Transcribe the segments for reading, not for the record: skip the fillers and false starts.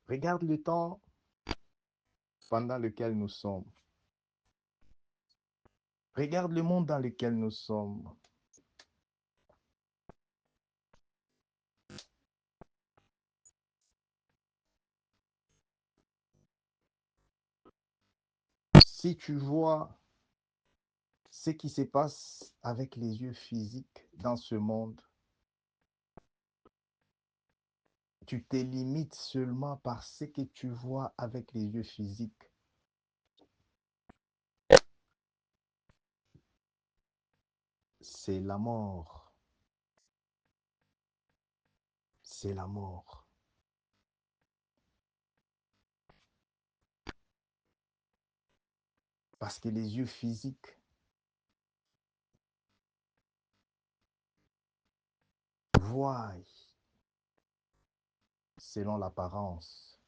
Regarde le temps pendant lequel nous sommes. Regarde le monde dans lequel nous sommes. Si tu vois ce qui se passe avec les yeux physiques dans ce monde, tu te limites seulement par ce que tu vois avec les yeux physiques. C'est la mort. C'est la mort. Parce que les yeux physiques voient selon l'apparence.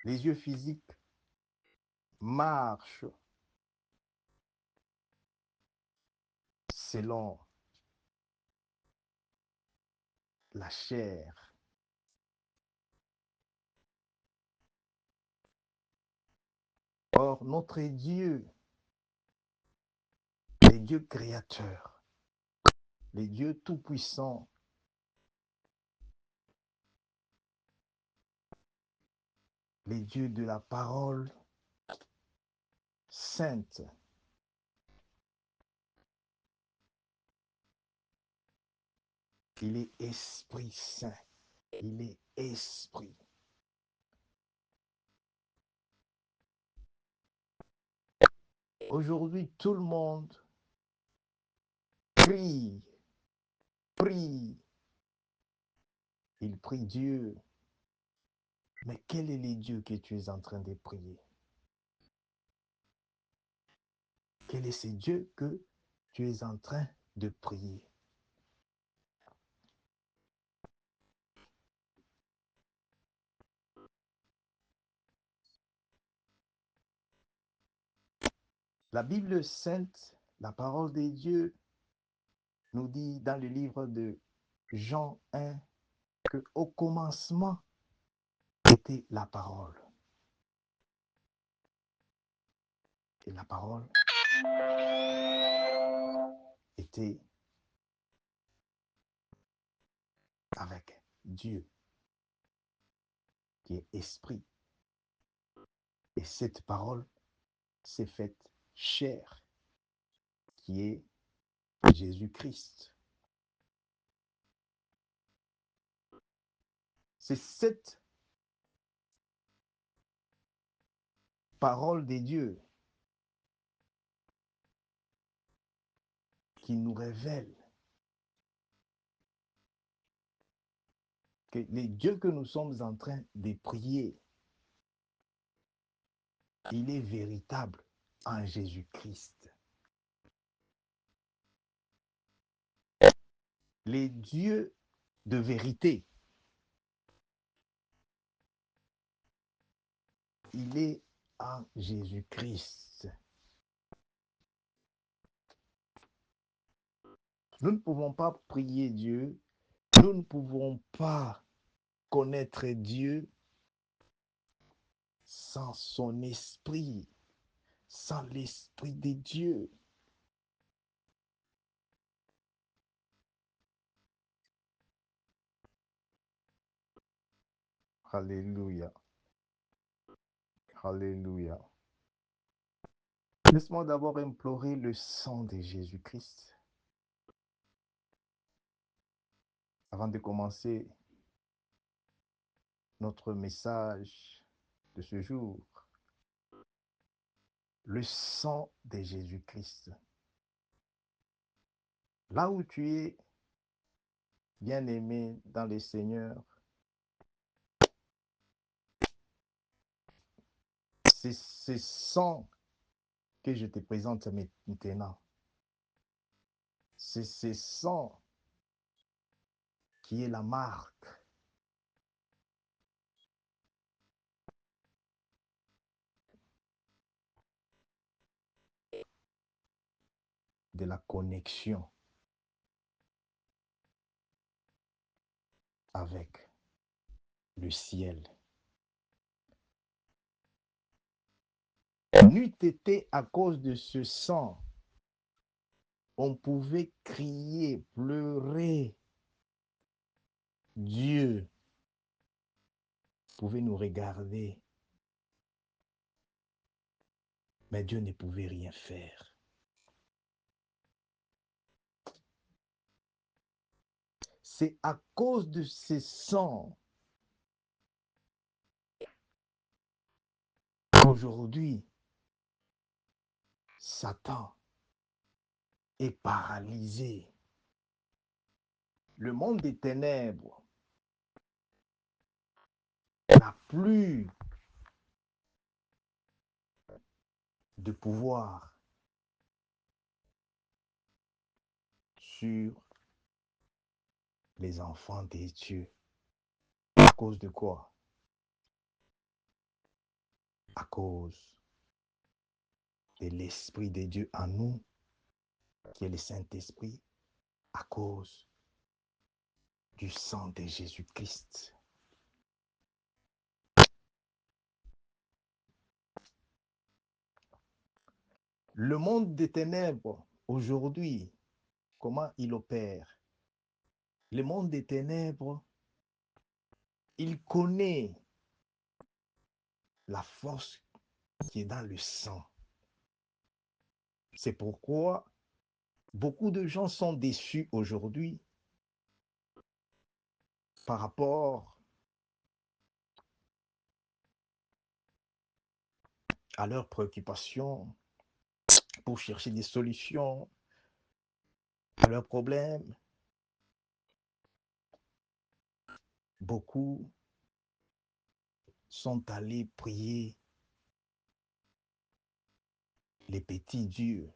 Les yeux physiques marchent selon la chair. Or, notre Dieu, les dieux créateurs, les dieux tout-puissants, les dieux de la parole sainte, il est Esprit Saint, il est Esprit. Aujourd'hui, tout le monde prie, prie, il prie Dieu. Mais quel est le Dieu que tu es en train de prier? Quel est ce Dieu que tu es en train de prier? La Bible sainte, la parole de Dieu, nous dit dans le livre de Jean 1 que au commencement était la parole. Et la parole était avec Dieu, qui est esprit. Et cette parole s'est faite chair, qui est Jésus-Christ. C'est cette parole de Dieu qui nous révèle que les dieux que nous sommes en train de prier, il est véritable en Jésus-Christ. Les dieux de vérité, il est en Jésus-Christ. Nous ne pouvons pas prier Dieu, nous ne pouvons pas connaître Dieu sans son esprit, sans l'esprit de Dieu. Alléluia. Alléluia. Laisse-moi d'abord implorer le sang de Jésus-Christ avant de commencer notre message de ce jour. Le sang de Jésus-Christ. Là où tu es, bien-aimé dans le Seigneur, c'est ce sang que je te présente maintenant. C'est ce sang qui est la marque de la connexion avec le ciel. N'eût été à cause de ce sang, on pouvait crier, pleurer. Dieu pouvait nous regarder, mais Dieu ne pouvait rien faire. C'est à cause de ce sang qu'aujourd'hui, Satan est paralysé. Le monde des ténèbres n'a plus de pouvoir sur les enfants des dieux. À cause de quoi? À cause de l'Esprit de Dieu en nous, qui est le Saint-Esprit, à cause du sang de Jésus-Christ. Le monde des ténèbres, aujourd'hui, comment il opère? Le monde des ténèbres, il connaît la force qui est dans le sang. C'est pourquoi beaucoup de gens sont déçus aujourd'hui par rapport à leurs préoccupations pour chercher des solutions à leurs problèmes. Beaucoup sont allés prier les petits dieux.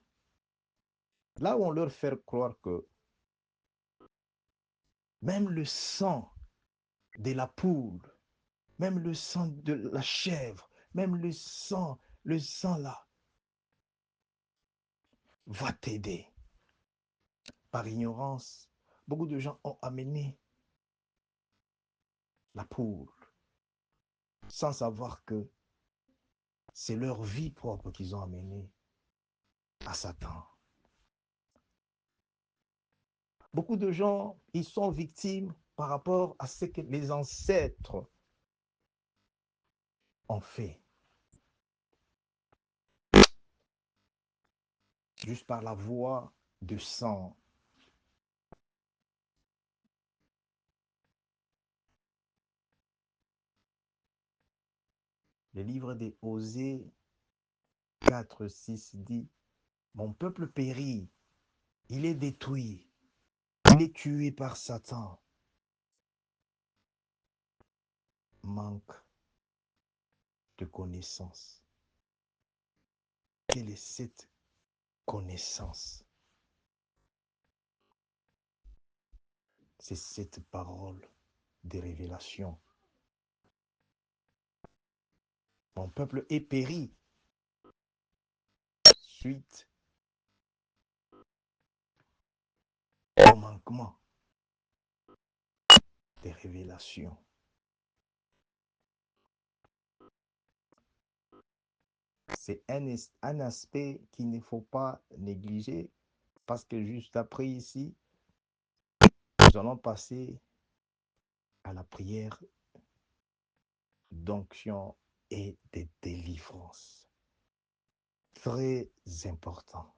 Là où on leur fait croire que même le sang de la poule, même le sang de la chèvre, même le sang là, va t'aider. Par ignorance, beaucoup de gens ont amené la poule sans savoir que c'est leur vie propre qu'ils ont amenée à Satan. Beaucoup de gens, ils sont victimes par rapport à ce que les ancêtres ont fait. Juste par la voie de sang. Le livre des Osée 4:6 dit, mon peuple périt, il est détruit, il est tué par Satan. Manque de connaissance. Quelle est cette connaissance? C'est cette parole de révélation. Mon peuple est péri suite au manquement des révélations. C'est un aspect qu'il ne faut pas négliger parce que juste après ici, nous allons passer à la prière d'onction et de délivrance. Très important.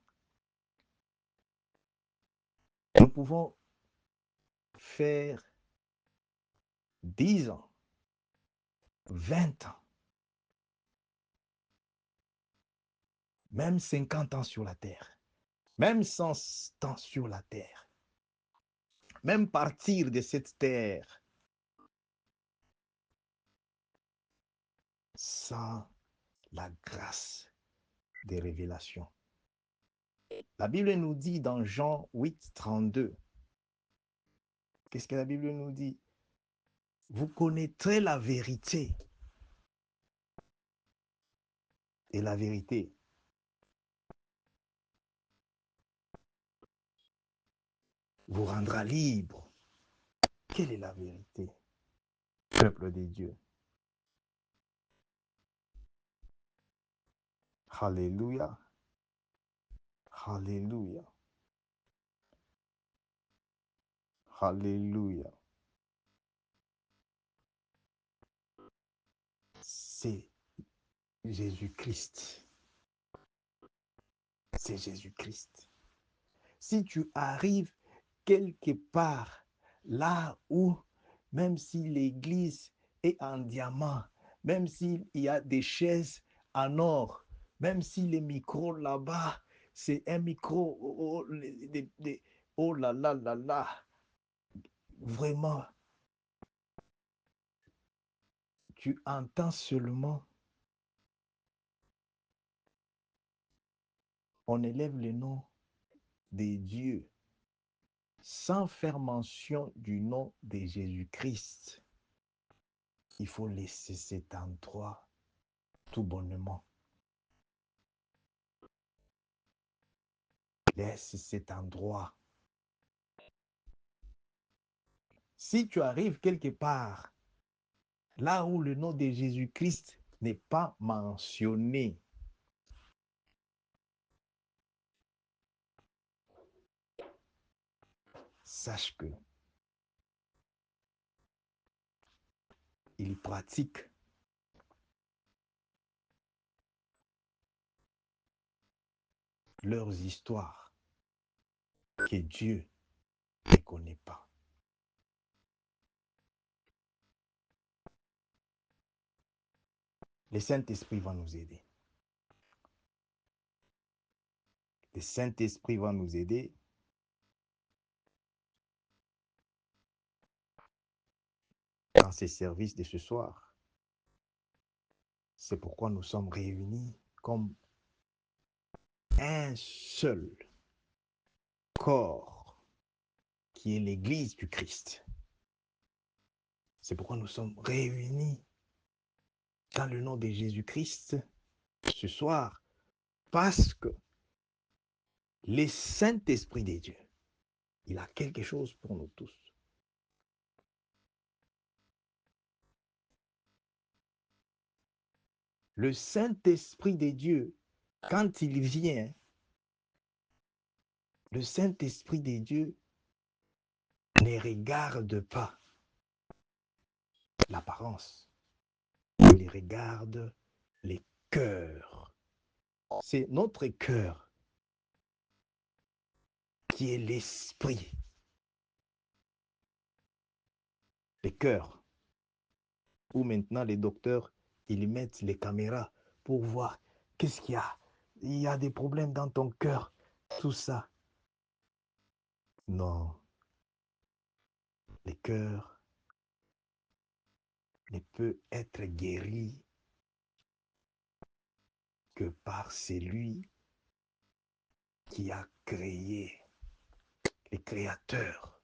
Nous pouvons faire 10 ans, 20 ans, même 50 ans sur la terre, même 100 ans sur la terre, même partir de cette terre sans la grâce des révélations. La Bible nous dit dans Jean 8:32, qu'est-ce que la Bible nous dit? Vous connaîtrez la vérité. Et la vérité vous rendra libre. Quelle est la vérité, peuple de Dieu? Alléluia. Alléluia. Alléluia. C'est Jésus-Christ. C'est Jésus-Christ. Si tu arrives quelque part là où, même si l'église est en diamant, même s'il y a des chaises en or, même si les micros là-bas, c'est un micro, oh là là là là, vraiment, tu entends seulement, on élève le nom de Dieu sans faire mention du nom de Jésus-Christ. Il faut laisser cet endroit tout bonnement. Laisse cet endroit. Si tu arrives quelque part, là où le nom de Jésus-Christ n'est pas mentionné, sache que ils pratiquent leurs histoires que Dieu ne connaît pas. Le Saint-Esprit va nous aider. Le Saint-Esprit va nous aider dans ces services de ce soir. C'est pourquoi nous sommes réunis comme un seul corps qui est l'Église du Christ. C'est pourquoi nous sommes réunis dans le nom de Jésus-Christ ce soir, parce que le Saint-Esprit de Dieu, il a quelque chose pour nous tous. Le Saint-Esprit de Dieu, quand il vient, le Saint-Esprit de Dieu ne regarde pas l'apparence, il regarde les cœurs. C'est notre cœur qui est l'esprit. Les cœurs, où maintenant les docteurs, ils mettent les caméras pour voir qu'est-ce qu'il y a. Il y a des problèmes dans ton cœur, tout ça. Non, le cœur ne peut être guéri que par celui qui a créé, le créateur.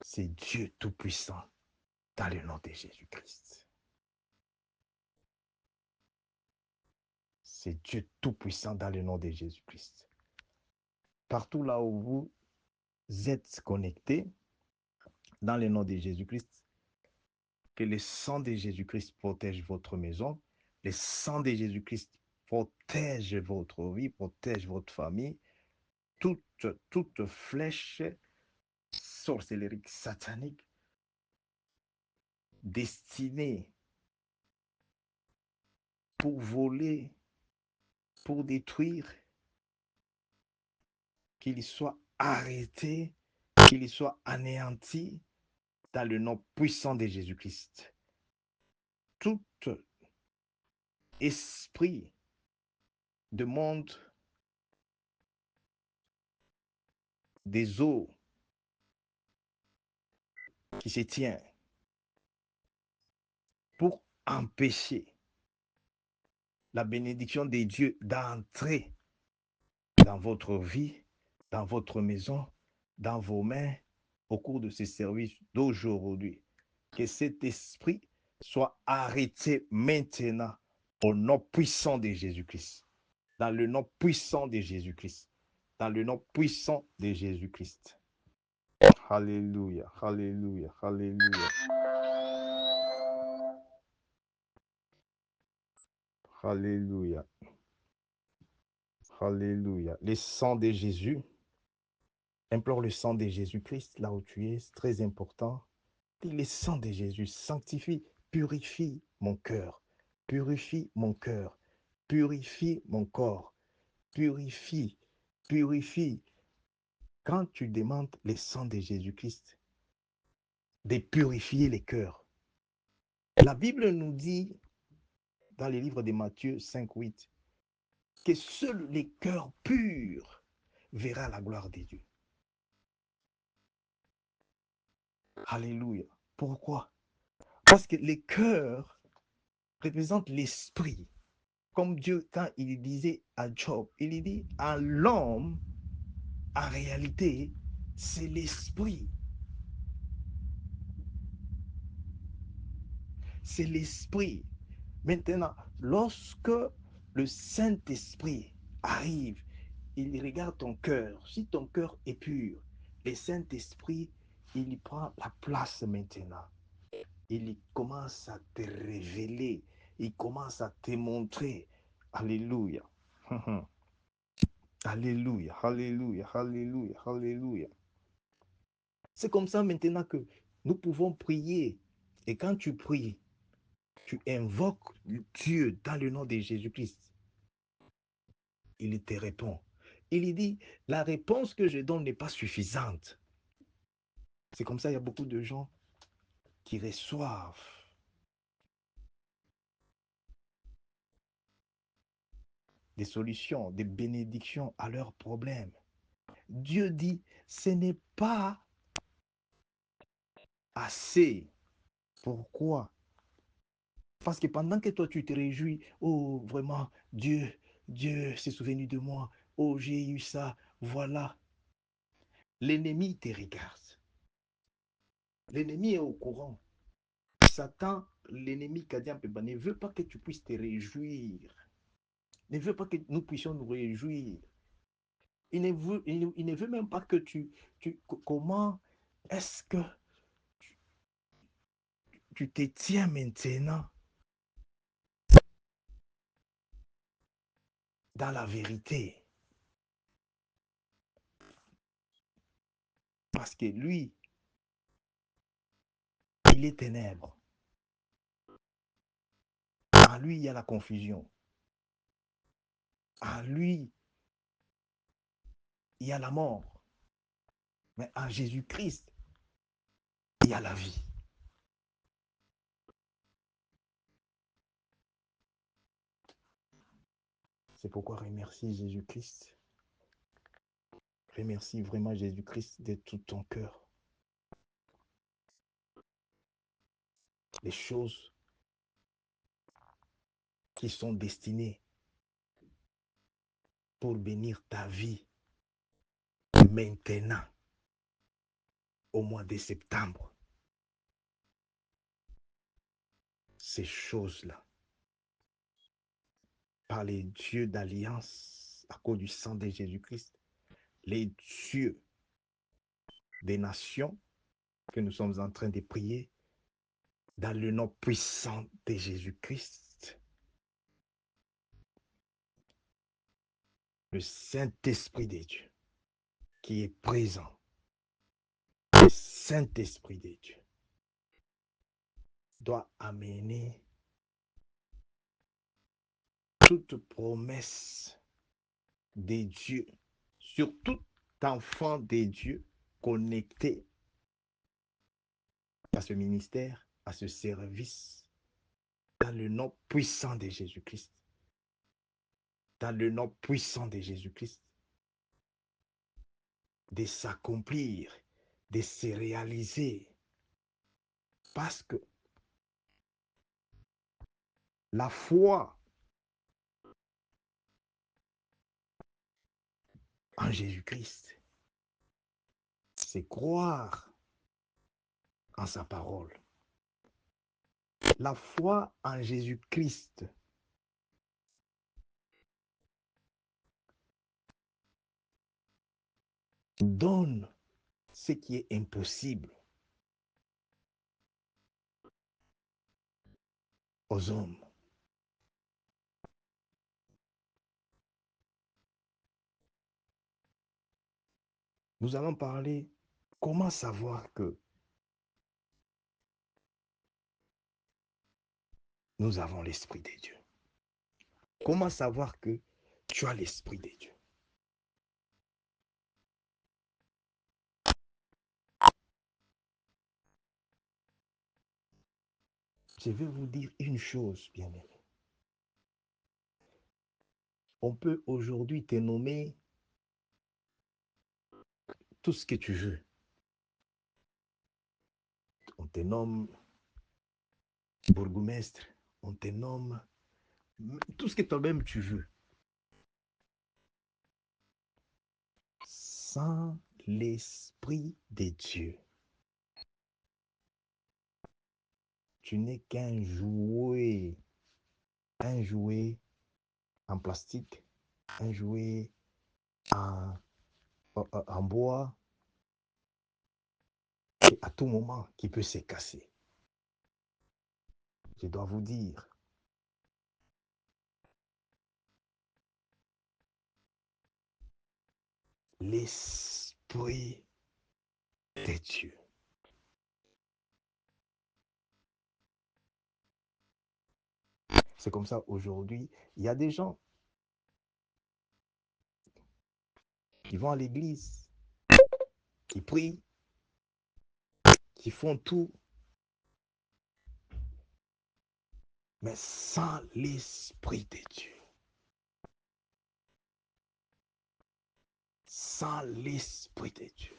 C'est Dieu Tout-Puissant dans le nom de Jésus-Christ. C'est Dieu Tout-Puissant dans le nom de Jésus-Christ. Partout là où vous êtes connectés, dans le nom de Jésus-Christ, que le sang de Jésus-Christ protège votre maison, le sang de Jésus-Christ protège votre vie, protège votre famille, toute flèche sorcellerique, satanique, destinée pour voler, pour détruire, qu'il soit arrêté, qu'il soit anéanti dans le nom puissant de Jésus-Christ. Tout esprit de monde des eaux qui se tient pour empêcher la bénédiction de Dieu d'entrer dans votre vie, dans votre maison, dans vos mains, au cours de ces services d'aujourd'hui. Que cet esprit soit arrêté maintenant au nom puissant de Jésus-Christ. Dans le nom puissant de Jésus-Christ. Dans le nom puissant de Jésus-Christ. Alléluia, alléluia, alléluia. Alléluia. Alléluia. Le sang de Jésus. Implore le sang de Jésus-Christ là où tu es. C'est très important. Dis le sang de Jésus. Sanctifie, purifie mon cœur. Purifie mon cœur. Purifie mon corps. Purifie, purifie. Quand tu demandes le sang de Jésus-Christ, de purifier les cœurs. La Bible nous dit dans les livres de Matthieu 5:8 que seuls les cœurs purs verra la gloire de Dieu. Alléluia. Pourquoi? Parce que les cœurs représentent l'esprit. Comme Dieu, quand il disait à Job, il dit à l'homme, en réalité, c'est l'esprit. C'est l'esprit. Maintenant, lorsque le Saint-Esprit arrive, il regarde ton cœur. Si ton cœur est pur, le Saint-Esprit, il prend la place maintenant. Il commence à te révéler. Il commence à te montrer. Alléluia. Alléluia, alléluia, alléluia, alléluia. C'est comme ça maintenant que nous pouvons prier. Et quand tu pries, tu invoques Dieu dans le nom de Jésus-Christ. Il te répond. Il dit, la réponse que je donne n'est pas suffisante. C'est comme ça, il y a beaucoup de gens qui reçoivent des solutions, des bénédictions à leurs problèmes. Dieu dit, ce n'est pas assez. Pourquoi? Parce que pendant que toi, tu te réjouis, oh, vraiment, Dieu s'est souvenu de moi, oh, j'ai eu ça, voilà. L'ennemi te regarde. L'ennemi est au courant. Satan, l'ennemi Kadian Peba, ne veut pas que tu puisses te réjouir. Ne veut pas que nous puissions nous réjouir. Il ne veut même pas que comment est-ce que tu te tiens maintenant dans la vérité? Parce que lui, il est ténèbres. En lui, il y a la confusion. En lui, il y a la mort. Mais en Jésus-Christ, il y a la vie. C'est pourquoi remercie Jésus-Christ. Remercie vraiment Jésus-Christ de tout ton cœur. Les choses qui sont destinées pour bénir ta vie maintenant, au mois de septembre. Ces choses-là, par les dieux d'alliance, à cause du sang de Jésus-Christ, les dieux des nations que nous sommes en train de prier, dans le nom puissant de Jésus-Christ, le Saint-Esprit de Dieu qui est présent, le Saint-Esprit de Dieu doit amener toute promesse de Dieu sur tout enfant de Dieu connecté à ce ministère, à ce service, dans le nom puissant de Jésus-Christ. Dans le nom puissant de Jésus-Christ, de s'accomplir, de se réaliser. Parce que la foi en Jésus-Christ, c'est croire en sa parole. La foi en Jésus-Christ, donne ce qui est impossible aux hommes. Nous allons parler comment savoir que nous avons l'Esprit de Dieu. Comment savoir que tu as l'Esprit de Dieu? Je vais vous dire une chose, bien-aimé. On peut aujourd'hui te nommer tout ce que tu veux. On te nomme bourgmestre, on te nomme tout ce que toi-même tu veux. Sans l'Esprit de Dieu, tu n'es qu'un jouet en plastique, un jouet en, en bois, et à tout moment qui peut se casser. Je dois vous dire, l'Esprit de Dieu. C'est comme ça aujourd'hui, il y a des gens qui vont à l'église, qui prient, qui font tout, mais sans l'Esprit de Dieu. Sans l'Esprit de Dieu.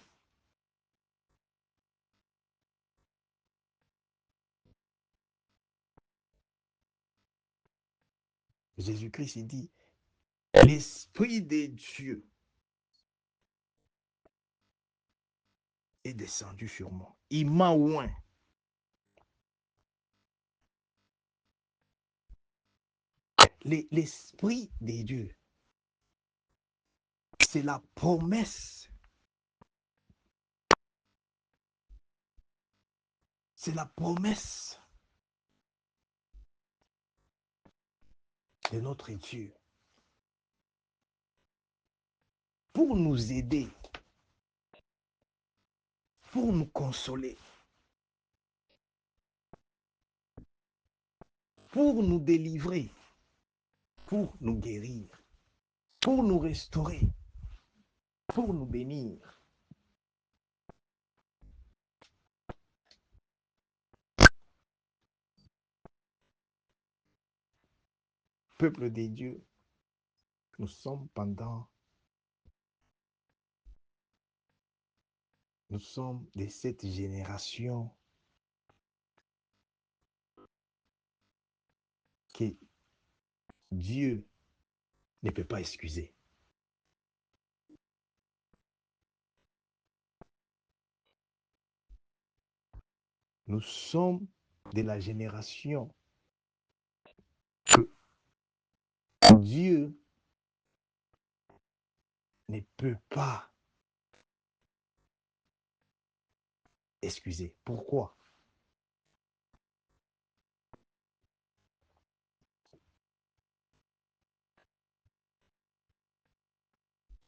Jésus-Christ, il dit, l'Esprit de Dieu est descendu sur moi. Il m'a oint. L'Esprit de Dieu, c'est la promesse. C'est la promesse de notre Dieu pour nous aider, pour nous consoler, pour nous délivrer, pour nous guérir, pour nous restaurer, pour nous bénir. Peuple de Dieu, nous sommes de cette génération que Dieu ne peut pas excuser. Nous sommes de la génération que Dieu ne peut pas excuser. Pourquoi?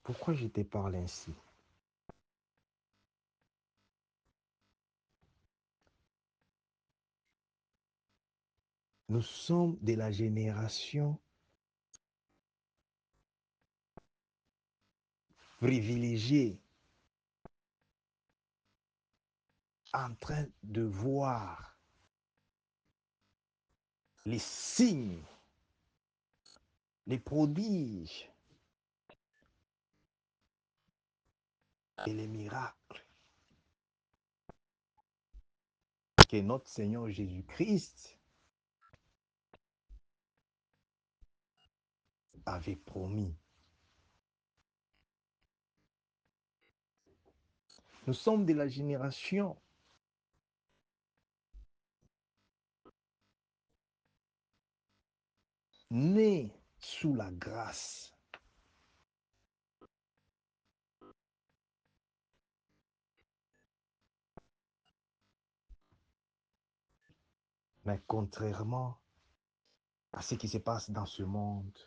Pourquoi je te parle ainsi? Nous sommes de la génération privilégiée en train de voir les signes, les prodiges et les miracles que notre Seigneur Jésus-Christ avait promis. Nous sommes de la génération née sous la grâce. Mais contrairement à ce qui se passe dans ce monde,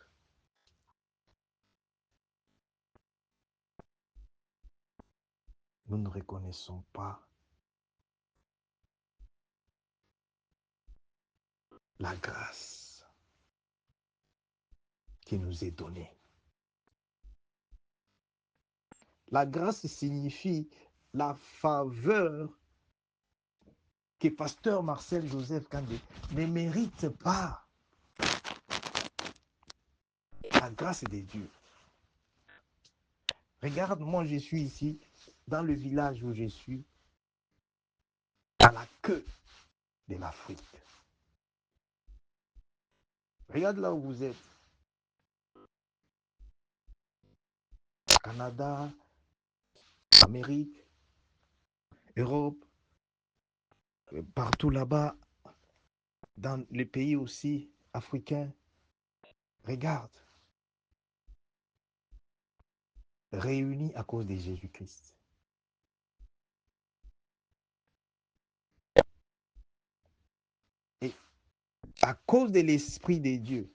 nous ne reconnaissons pas la grâce qui nous est donnée. La grâce signifie la faveur que pasteur Marcel Joseph Kandé ne mérite pas. La grâce de Dieu. Regarde, moi je suis ici, dans le village où je suis, à la queue de l'Afrique. Regarde là où vous êtes. Canada, Amérique, Europe, partout là-bas, dans les pays aussi africains. Regarde, réunis à cause de Jésus-Christ. Et à cause de l'Esprit de Dieu,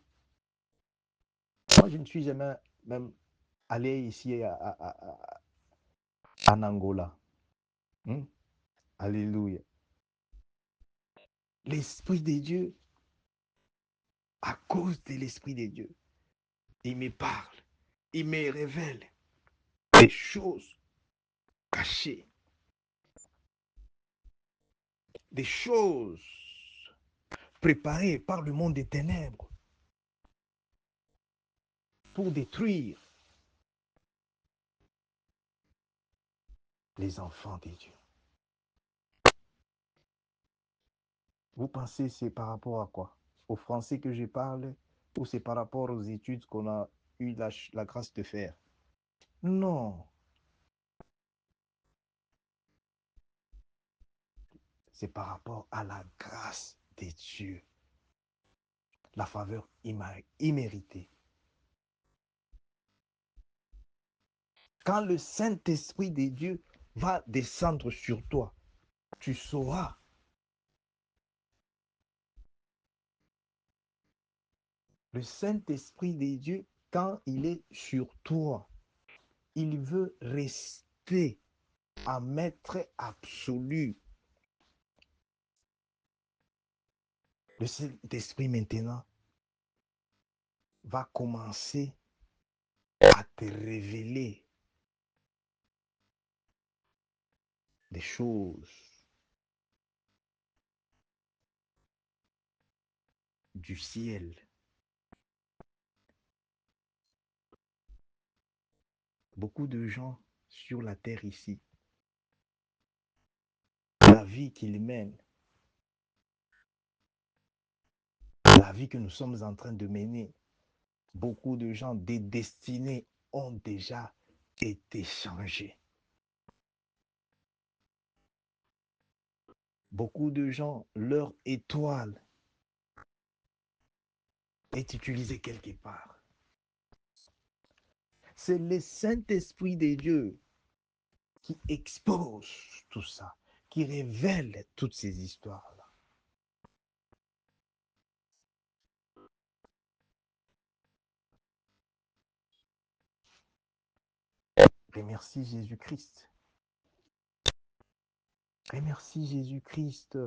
moi je ne suis jamais même allé ici en Angola. Alléluia. L'Esprit de Dieu, à cause de l'Esprit de Dieu, il me parle, il me révèle des choses cachées, des choses préparées par le monde des ténèbres pour détruire les enfants de Dieu. Vous pensez c'est par rapport à quoi? Au français que je parle ou c'est par rapport aux études qu'on a eu la grâce de faire? Non, c'est par rapport à la grâce de Dieu, la faveur imméritée. Quand le Saint-Esprit de Dieu va descendre sur toi, tu sauras. Le Saint-Esprit de Dieu, quand il est sur toi, il veut rester un maître absolu. Le Saint-Esprit maintenant va commencer à te révéler des choses du ciel. Beaucoup de gens sur la terre ici, la vie qu'ils mènent, la vie que nous sommes en train de mener, beaucoup de gens, des destinées ont déjà été changées. Beaucoup de gens, leur étoile est utilisée quelque part. C'est le Saint-Esprit de Dieu qui expose tout ça, qui révèle toutes ces histoires-là. Remercie Jésus-Christ. Remercie Jésus-Christ.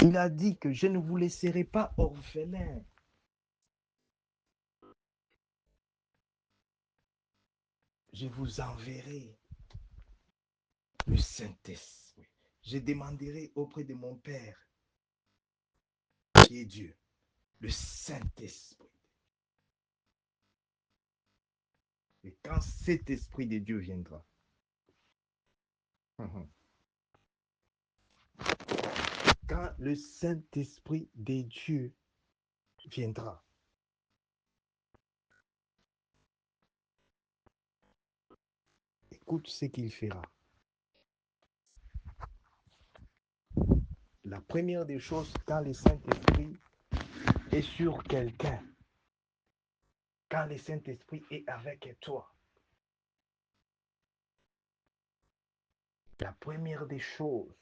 Il a dit que je ne vous laisserai pas orphelins. Je vous enverrai le Saint-Esprit. Je demanderai auprès de mon Père, qui est Dieu, le Saint-Esprit. Et quand cet Esprit de Dieu viendra, quand le Saint-Esprit de Dieu viendra, écoute ce qu'il fera. La première des choses, quand le Saint-Esprit est sur quelqu'un, quand le Saint-Esprit est avec toi, la première des choses,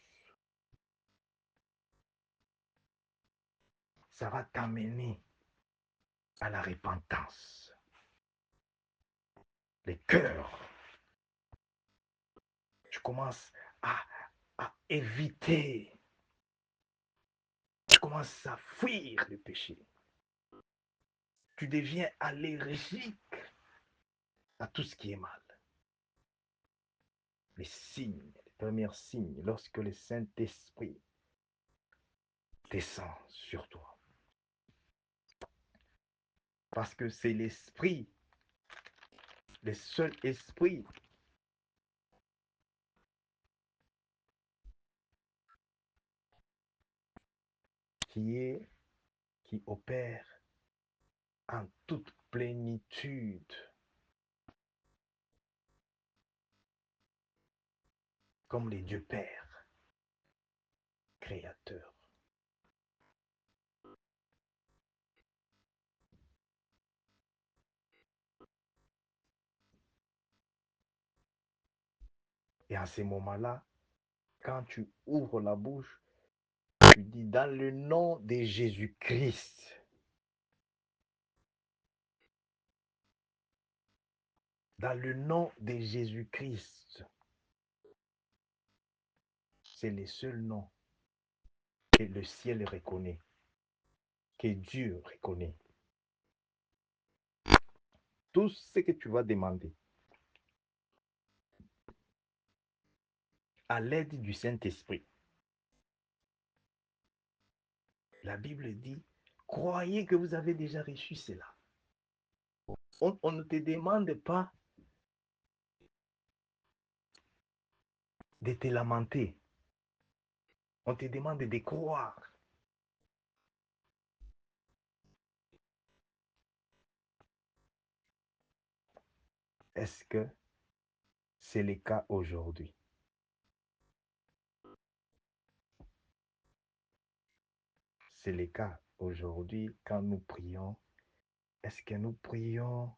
ça va t'amener à la repentance. Les cœurs, tu commences à éviter, tu commences à fuir le péché. Tu deviens allergique à tout ce qui est mal. Les signes, les premiers signes, lorsque le Saint-Esprit descend sur toi. Parce que c'est l'Esprit, le seul Esprit qui opère en toute plénitude, comme les dieux Père, Créateur. Et à ces moments-là, quand tu ouvres la bouche, tu dis dans le nom de Jésus-Christ. Dans le nom de Jésus-Christ. C'est le seul nom que le ciel reconnaît, que Dieu reconnaît. Tout ce que tu vas demander à l'aide du Saint-Esprit. La Bible dit, croyez que vous avez déjà reçu cela. On ne te demande pas de te lamenter. On te demande de croire. Est-ce que c'est le cas aujourd'hui? C'est le cas aujourd'hui quand nous prions. Est-ce que nous prions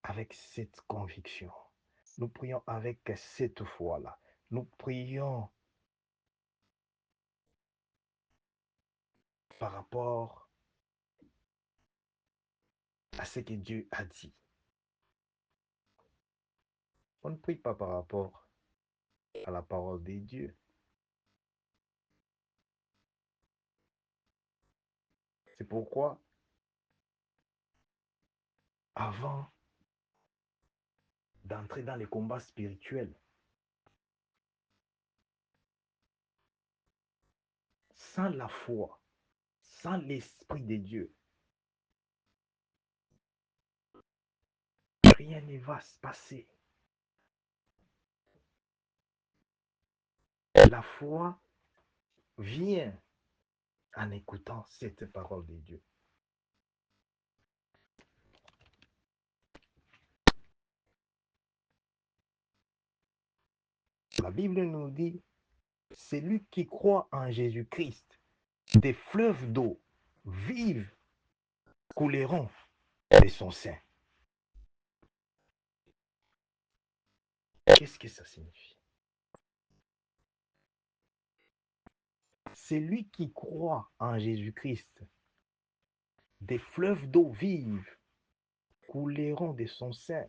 avec cette conviction? Nous prions avec cette foi-là. Nous prions par rapport à ce que Dieu a dit. On ne prie pas par rapport à la parole de Dieu. C'est pourquoi, avant d'entrer dans les combats spirituels, sans la foi, sans l'Esprit de Dieu, rien ne va se passer. La foi vient en écoutant cette parole de Dieu. La Bible nous dit, celui qui croit en Jésus-Christ, des fleuves d'eau vives couleront de son sein. Qu'est-ce que ça signifie? Celui qui croit en Jésus-Christ, des fleuves d'eau vives couleront de son sein.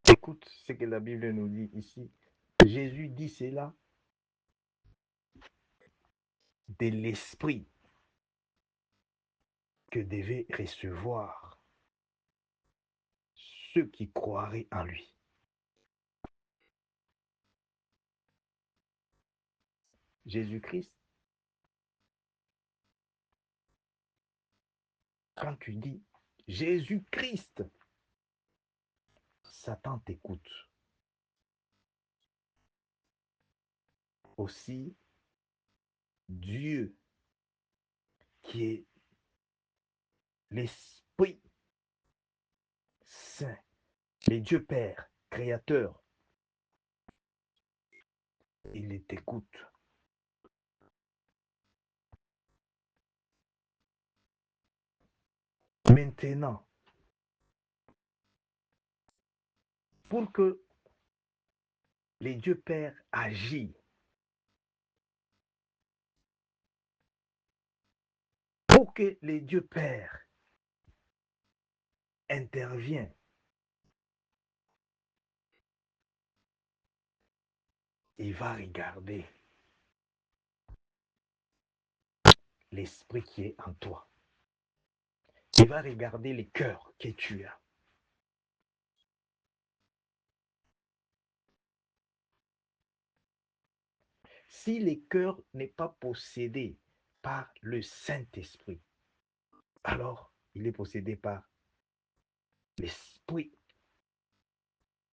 Écoute ce que la Bible nous dit ici. Jésus dit cela de l'esprit que devaient recevoir ceux qui croiraient en lui. Jésus-Christ, quand tu dis Jésus-Christ, Satan t'écoute. Aussi, Dieu, qui est l'Esprit Saint, le Dieu Père, Créateur, il t'écoute. Maintenant, pour que les dieux pères agissent, pour que les dieux pères interviennent, il va regarder l'esprit qui est en toi. Il va regarder les cœurs que tu as. Si le cœur n'est pas possédé par le Saint-Esprit, alors il est possédé par l'esprit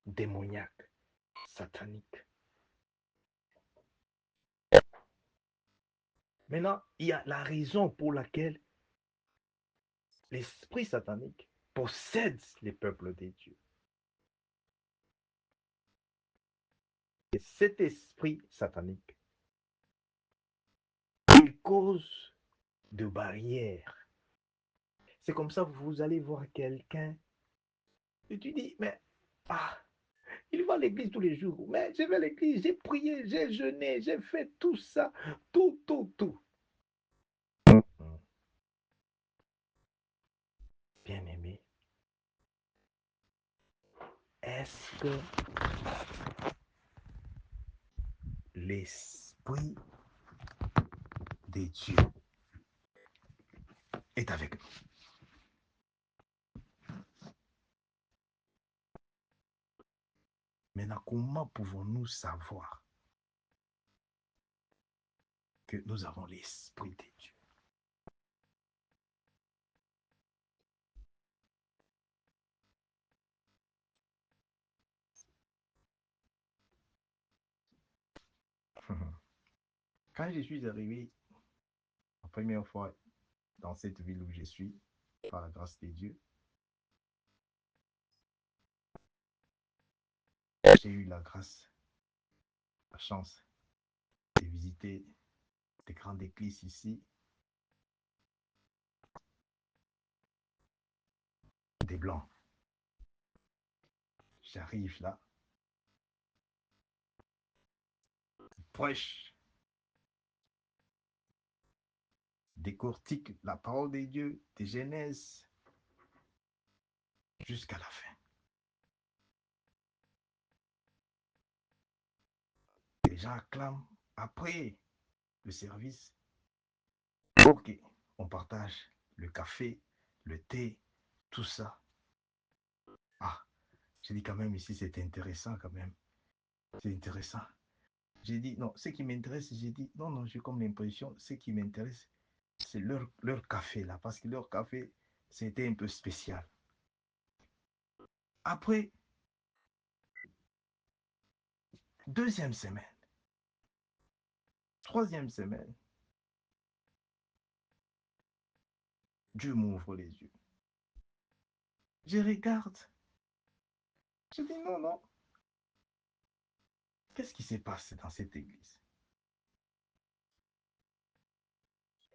démoniaque, satanique. Maintenant, il y a la raison pour laquelle l'esprit satanique possède les peuples des dieux. Et cet esprit satanique, il cause de barrières. C'est comme ça que vous allez voir quelqu'un et tu dis, mais il va à l'église tous les jours. Mais je vais à l'église, j'ai prié, j'ai jeûné, j'ai fait tout ça, tout. Bien-aimé, est-ce que l'esprit de Dieu est avec nous? Maintenant, comment pouvons-nous savoir que nous avons l'esprit de Dieu? Quand je suis arrivé la première fois dans cette ville où je suis, par la grâce de Dieu, j'ai eu la grâce, la chance de visiter des grandes églises ici, des blancs. J'arrive là, prêche, décortique la parole de Dieu, de Genèse jusqu'à la fin. Les gens acclament après le service. Ok, on partage le café, le thé, tout ça. J'ai dit quand même ici, c'est intéressant quand même. C'est intéressant. J'ai dit, non, ce qui m'intéresse, j'ai dit, non, j'ai comme l'impression, ce qui m'intéresse, c'est leur café là, parce que leur café, c'était un peu spécial. Après, deuxième semaine, troisième semaine, Dieu m'ouvre les yeux. Je regarde. Je dis, non. Qu'est-ce qui se passe dans cette église?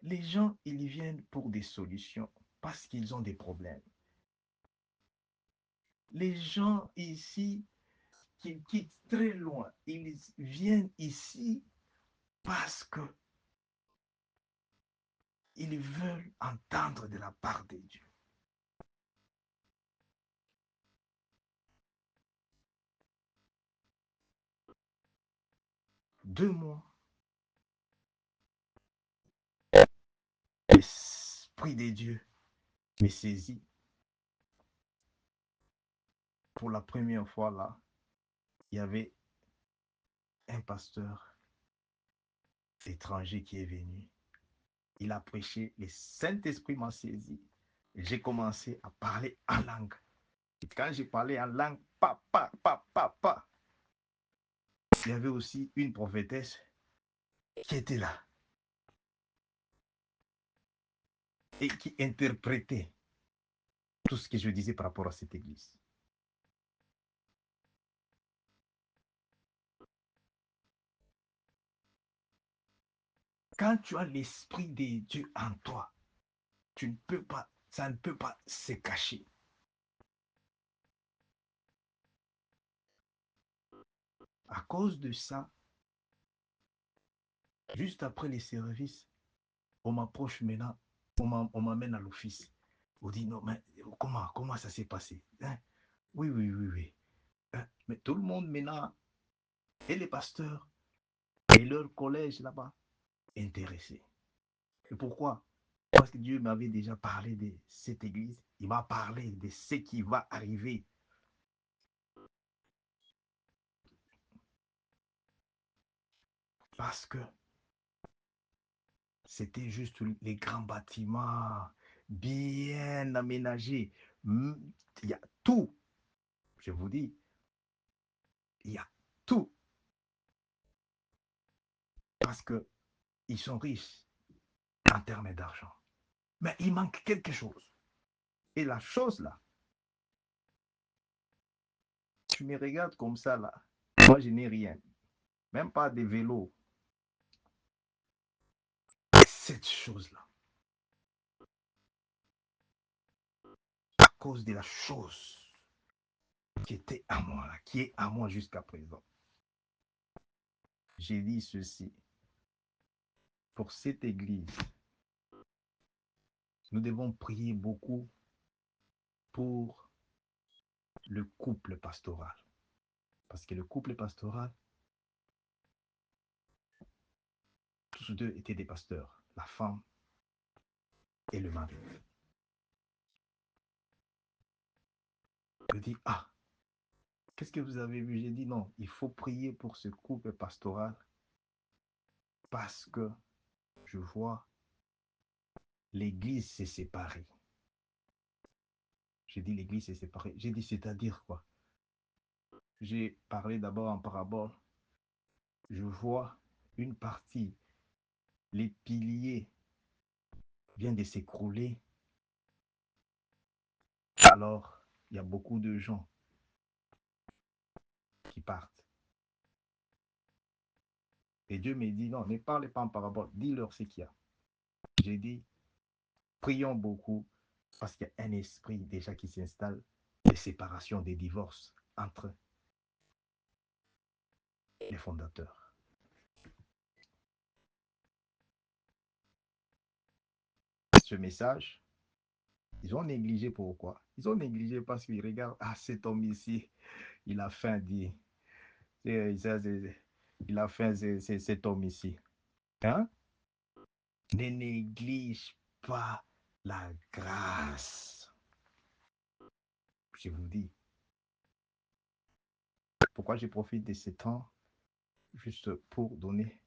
Les gens, ils viennent pour des solutions parce qu'ils ont des problèmes. Les gens ici qui quittent très loin, ils viennent ici parce que ils veulent entendre de la part de Dieu. Deux mois, l'Esprit de Dieu me saisit. Pour la première fois là, il y avait un pasteur étranger qui est venu. Il a prêché, le Saint-Esprit m'a saisi. J'ai commencé à parler en langue. Et quand j'ai parlé en langue, il y avait aussi une prophétesse qui était là et qui interprétait tout ce que je disais par rapport à cette église. Quand tu as l'Esprit de Dieu en toi, tu ne peux pas, ça ne peut pas se cacher. cause de ça, juste après les services, on m'approche maintenant, on m'amène à l'office. On dit non, mais comment ça s'est passé? Hein? Oui, oui, oui, oui. Hein? Mais tout le monde maintenant, et les pasteurs, et leur collège là-bas, intéressés. Et pourquoi? Parce que Dieu m'avait déjà parlé de cette église. Il m'a parlé de ce qui va arriver. Parce que c'était juste les grands bâtiments bien aménagés. Il y a tout. Je vous dis, il y a tout. Parce qu'ils sont riches en termes d'argent. Mais il manque quelque chose. Et la chose là, tu me regardes comme ça là. Moi, je n'ai rien. Même pas de vélo. Cette chose-là, à cause de la chose qui était à moi, là, qui est à moi jusqu'à présent. J'ai dit ceci. Pour cette église, nous devons prier beaucoup pour le couple pastoral. Parce que le couple pastoral, tous deux étaient des pasteurs, la femme et le mari. Je dis, ah, qu'est-ce que vous avez vu? J'ai dit, non, il faut prier pour ce couple pastoral parce que je vois l'église s'est séparée. J'ai dit, l'église s'est séparée. J'ai dit, c'est-à-dire quoi? J'ai parlé d'abord en parabole. Je vois une partie, les piliers viennent de s'écrouler. Alors, il y a beaucoup de gens qui partent. Et Dieu me dit, non, ne parlez pas en parabole, dis-leur ce qu'il y a. J'ai dit, prions beaucoup parce qu'il y a un esprit déjà qui s'installe, des séparations, des divorces entre les fondateurs. Ce message, ils ont négligé pourquoi? Ils ont négligé parce qu'ils regardent, ah, cet homme ici, il a faim, dit. Il a faim, cet homme ici. Hein? Ne néglige pas la grâce. Je vous dis, pourquoi je profite de ce temps juste pour donner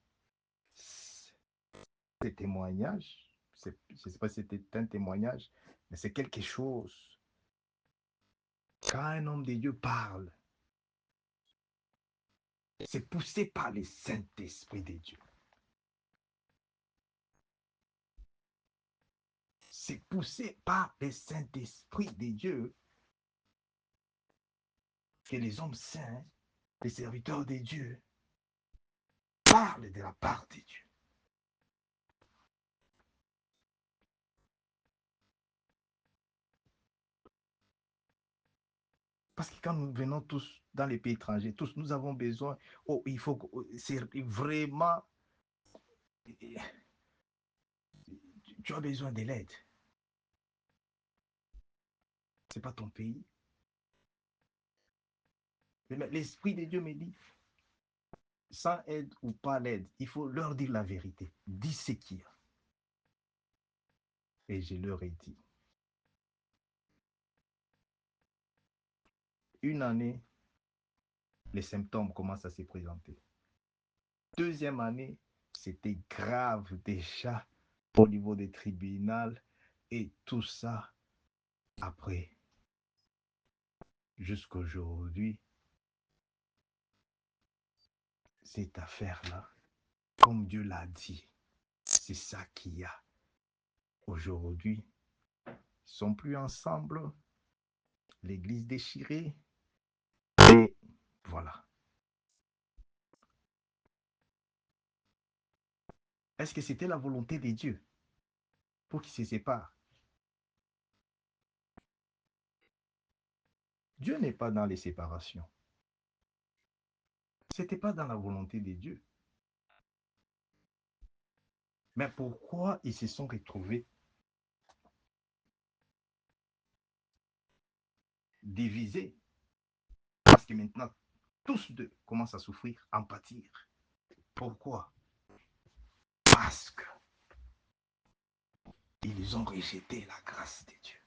ces témoignages. Je ne sais pas si c'était un témoignage, mais c'est quelque chose. Quand un homme de Dieu parle, c'est poussé par le Saint-Esprit de Dieu. C'est poussé par le Saint-Esprit de Dieu que les hommes saints, les serviteurs de Dieu, parlent de la part de Dieu. Parce que quand nous venons tous dans les pays étrangers, tous, nous avons besoin, oh, il faut, c'est vraiment, tu as besoin de l'aide. Ce n'est pas ton pays. Mais l'Esprit de Dieu me dit, sans aide ou pas l'aide, il faut leur dire la vérité. Dis ce qu'il y a. Et je leur ai dit. Une année, les symptômes commencent à se présenter. Deuxième année, c'était grave déjà au niveau des tribunaux et tout ça. Après, jusqu'aujourd'hui, cette affaire-là, comme Dieu l'a dit, c'est ça qu'il y a. Aujourd'hui, ils ne sont plus ensemble, l'église déchirée, et voilà. Est-ce que c'était la volonté de Dieu pour qu'ils se séparent? Dieu n'est pas dans les séparations. Ce n'était pas dans la volonté de Dieu. Mais pourquoi ils se sont retrouvés divisés? Parce que maintenant, tous deux commencent à souffrir, à en pâtir. Pourquoi? Parce que ils ont rejeté la grâce de Dieu.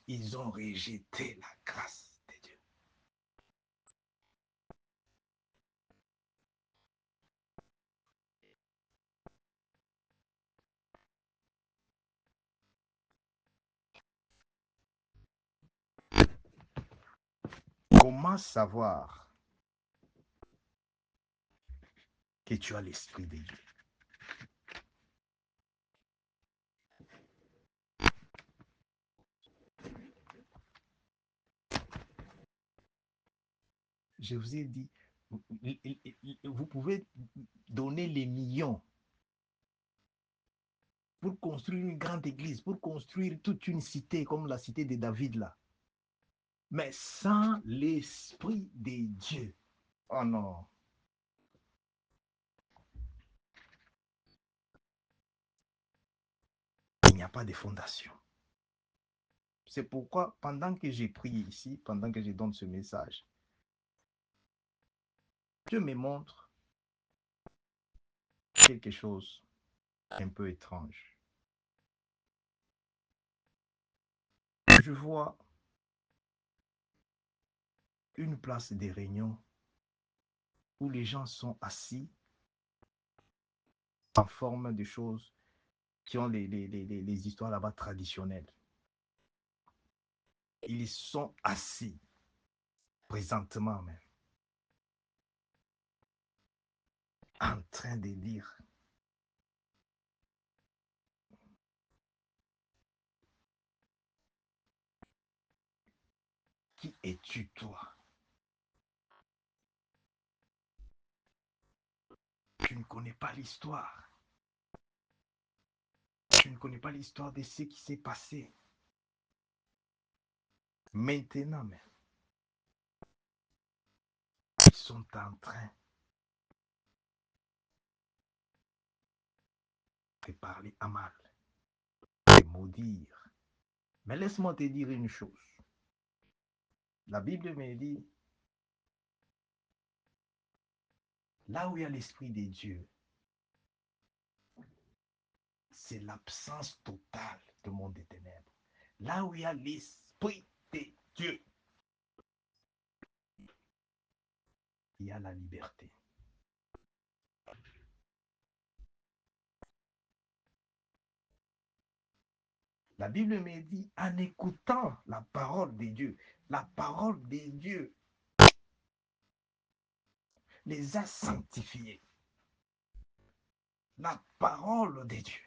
Ils ont rejeté la grâce de Dieu. Comment savoir que tu as l'Esprit de Dieu? Je vous ai dit, vous pouvez donner les millions pour construire une grande église, pour construire toute une cité comme la cité de David là. Mais sans l'Esprit de Dieu, oh non, il n'y a pas de fondation. C'est pourquoi, pendant que j'ai prié ici, pendant que je donne ce message, Dieu me montre quelque chose un peu étrange. Je vois une place de réunion où les gens sont assis en forme de choses qui ont les histoires là-bas traditionnelles. Ils sont assis, présentement même, en train de dire qui es-tu toi? Tu ne connais pas l'histoire. Tu ne connais pas l'histoire de ce qui s'est passé. Maintenant même, ils sont en train de parler à mal, de maudire. Mais laisse-moi te dire une chose. La Bible me dit, là où il y a l'Esprit de Dieu, c'est l'absence totale de monde des ténèbres. Là où il y a l'Esprit de Dieu, il y a la liberté. La Bible me dit, en écoutant la parole de Dieu, la parole de Dieu les a sanctifiés. La parole de Dieu.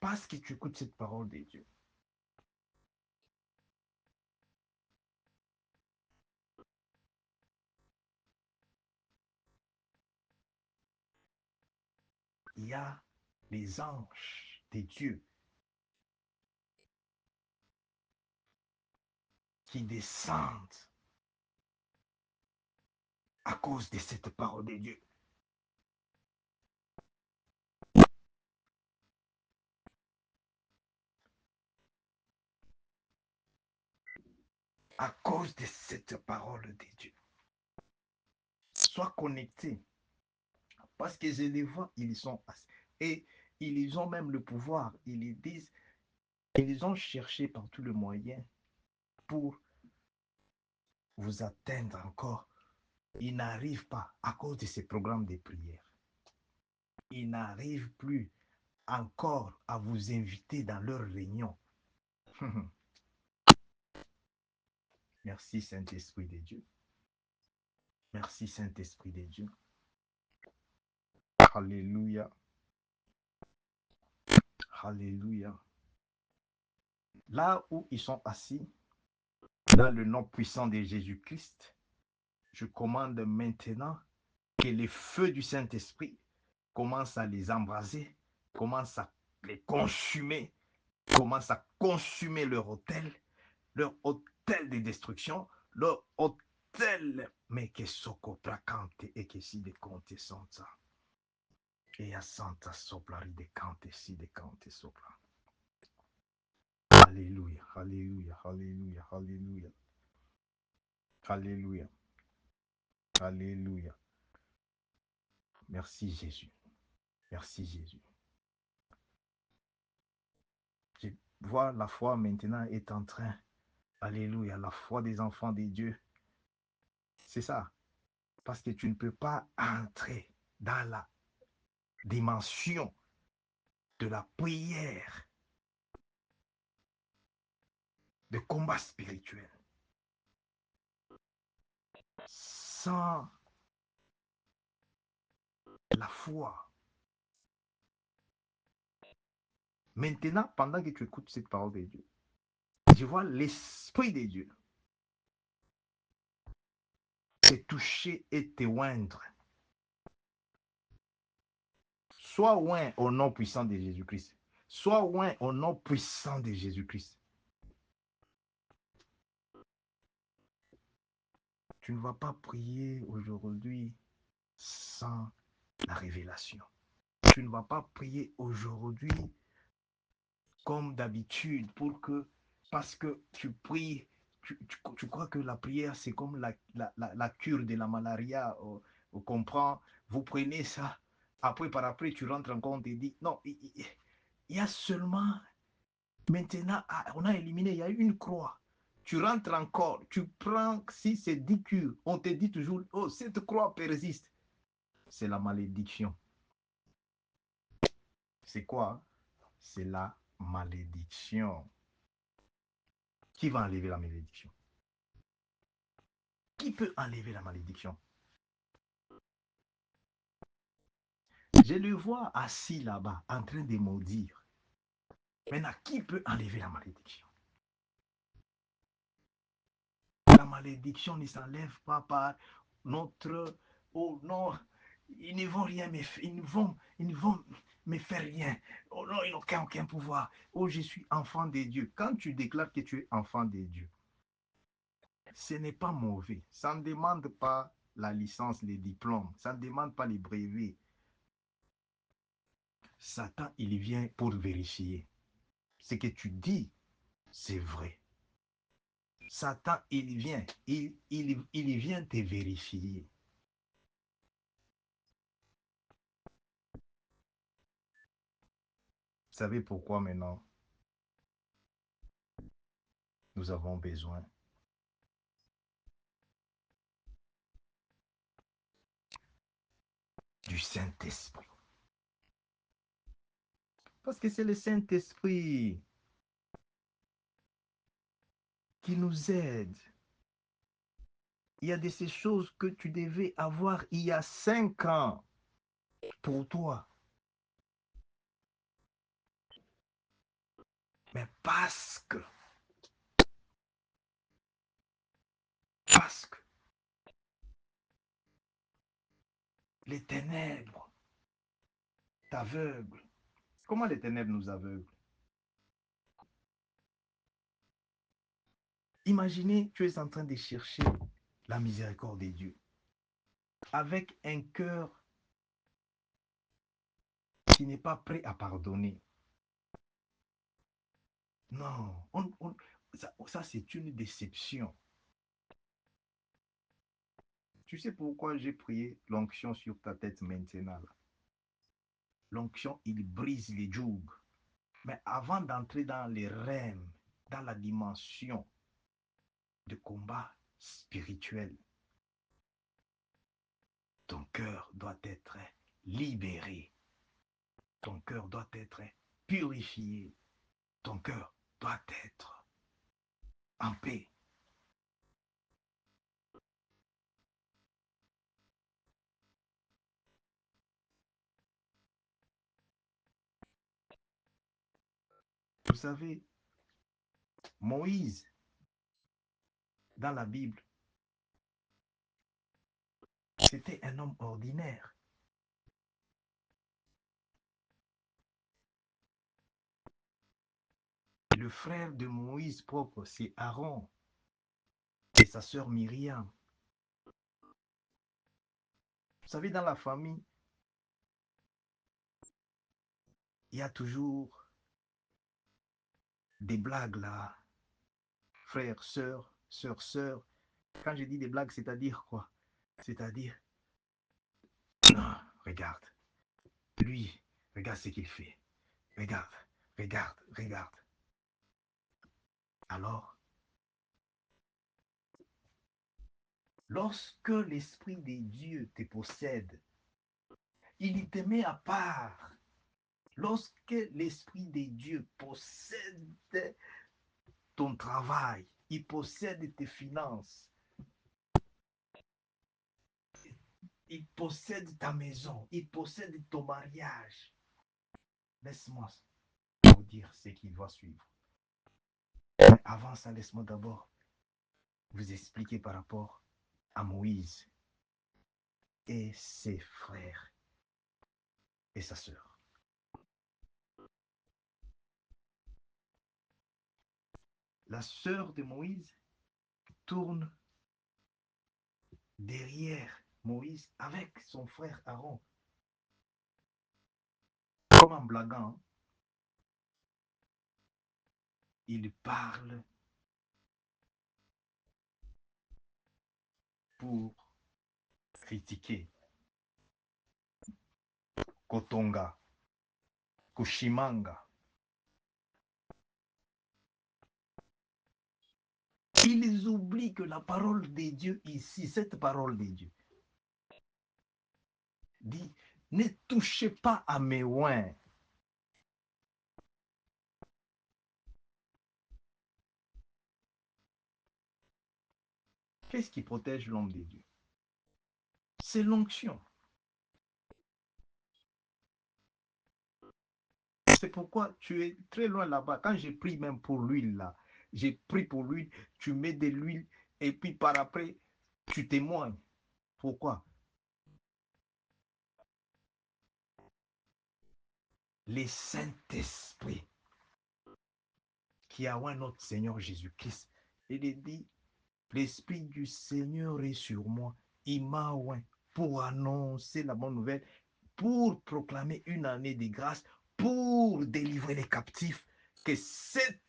Parce que tu écoutes cette parole de Dieu. Il y a les anges de Dieu qui descendent à cause de cette parole de Dieu. À cause de cette parole de Dieu. Sois connecté. Parce que je les vois, ils sont assis. Et ils ont même le pouvoir. Ils disent, ils ont cherché par tous les moyens pour vous atteindre encore. Ils n'arrivent pas à cause de ces programmes de prière. Ils n'arrivent plus encore à vous inviter dans leurs réunions. Merci Saint-Esprit de Dieu. Merci Saint-Esprit de Dieu. Alléluia. Alléluia. Là où ils sont assis, dans le nom puissant de Jésus-Christ, je commande maintenant que le feu du Saint-Esprit commence à les embraser, commence à les consumer, commence à consumer leur hôtel de destruction, leur hôtel tel mais che socco placante e che si deconte senza e a santa sopra ridecante si decante sopra. Alléluia, alléluia, alléluia, alléluia, alléluia, alléluia. Merci Jésus, merci Jésus. Je vois la foi maintenant est en train, alléluia, la foi des enfants de Dieu. C'est ça, parce que tu ne peux pas entrer dans la dimension de la prière, de combat spirituel, sans la foi. Maintenant, pendant que tu écoutes cette parole de Dieu, je vois l'Esprit de Dieu te toucher et te oindre. Sois oint au nom puissant de Jésus-Christ. Sois oint au nom puissant de Jésus-Christ. Tu ne vas pas prier aujourd'hui sans la révélation. Tu ne vas pas prier aujourd'hui comme d'habitude parce que tu pries, tu crois que la prière, c'est comme la cure de la malaria. On comprend, vous prenez ça, après, par après, tu rentres en compte et dis, non, il y a seulement, maintenant, on a éliminé, il y a une croix. Tu rentres encore, tu prends, si c'est 10 cures, on te dit toujours, oh, cette croix persiste. C'est la malédiction. C'est quoi? C'est la malédiction. Qui va enlever la malédiction? Qui peut enlever la malédiction? Je le vois assis là-bas, en train de maudire. Maintenant, qui peut enlever la malédiction? La malédiction ne s'enlève pas par notre... Oh non, ils ne vont rien me faire. Ils ne vont me faire rien. Oh non, ils n'ont aucun pouvoir. Oh, je suis enfant de Dieu. Quand tu déclares que tu es enfant de Dieu, ce n'est pas mauvais. Ça ne demande pas la licence, les diplômes. Ça ne demande pas les brevets. Satan, il vient pour vérifier. Ce que tu dis, c'est vrai. Satan, il vient. Il vient te vérifier. Vous savez pourquoi maintenant nous avons besoin du Saint-Esprit? Parce que c'est le Saint-Esprit qui nous aide. Il y a de ces choses que tu devais avoir il y a 5 ans pour toi. Mais parce que les ténèbres t'aveuglent. Comment les ténèbres nous aveuglent? Imaginez, tu es en train de chercher la miséricorde de Dieu avec un cœur qui n'est pas prêt à pardonner. Non, ça c'est une déception. Tu sais pourquoi j'ai prié l'onction sur ta tête maintenant? L'onction, il brise les jougs. Mais avant d'entrer dans les rèmes, dans la dimension de combat spirituel, ton cœur doit être libéré. Ton cœur doit être purifié. Ton cœur doit être en paix. Vous savez, Moïse, dans la Bible, c'était un homme ordinaire. Le frère de Moïse propre, c'est Aaron et sa sœur Myriam. Vous savez, dans la famille, il y a toujours des blagues là. Frère, sœur, sœur, sœur. Quand je dis des blagues, c'est-à-dire quoi? C'est-à-dire, non, regarde, lui, regarde ce qu'il fait. Regarde, regarde, regarde. Alors, lorsque l'Esprit de Dieu te possède, il te met à part. Lorsque l'Esprit de Dieu possède ton travail, il possède tes finances, il possède ta maison, il possède ton mariage. Laisse-moi vous dire ce qui va suivre. Mais avant ça, laisse-moi d'abord vous expliquer par rapport à Moïse et ses frères et sa sœur. La sœur de Moïse tourne derrière Moïse avec son frère Aaron. Comme en blaguant, il parle pour critiquer Kotonga, Kushimanga. Ils oublient que la parole de Dieu ici, cette parole de Dieu, dit, ne touchez pas à mes oins. Qu'est-ce qui protège l'homme de Dieu? C'est l'onction. C'est pourquoi tu es très loin là-bas. Quand j'ai pris même pour l'huile là, j'ai pris pour l'huile, tu mets de l'huile et puis par après, tu témoignes. Pourquoi? Le Saint-Esprit qui a oint notre Seigneur Jésus-Christ. Il dit, l'Esprit du Seigneur est sur moi. Il m'a oint pour annoncer la bonne nouvelle, pour proclamer une année de grâce, pour délivrer les captifs, que cet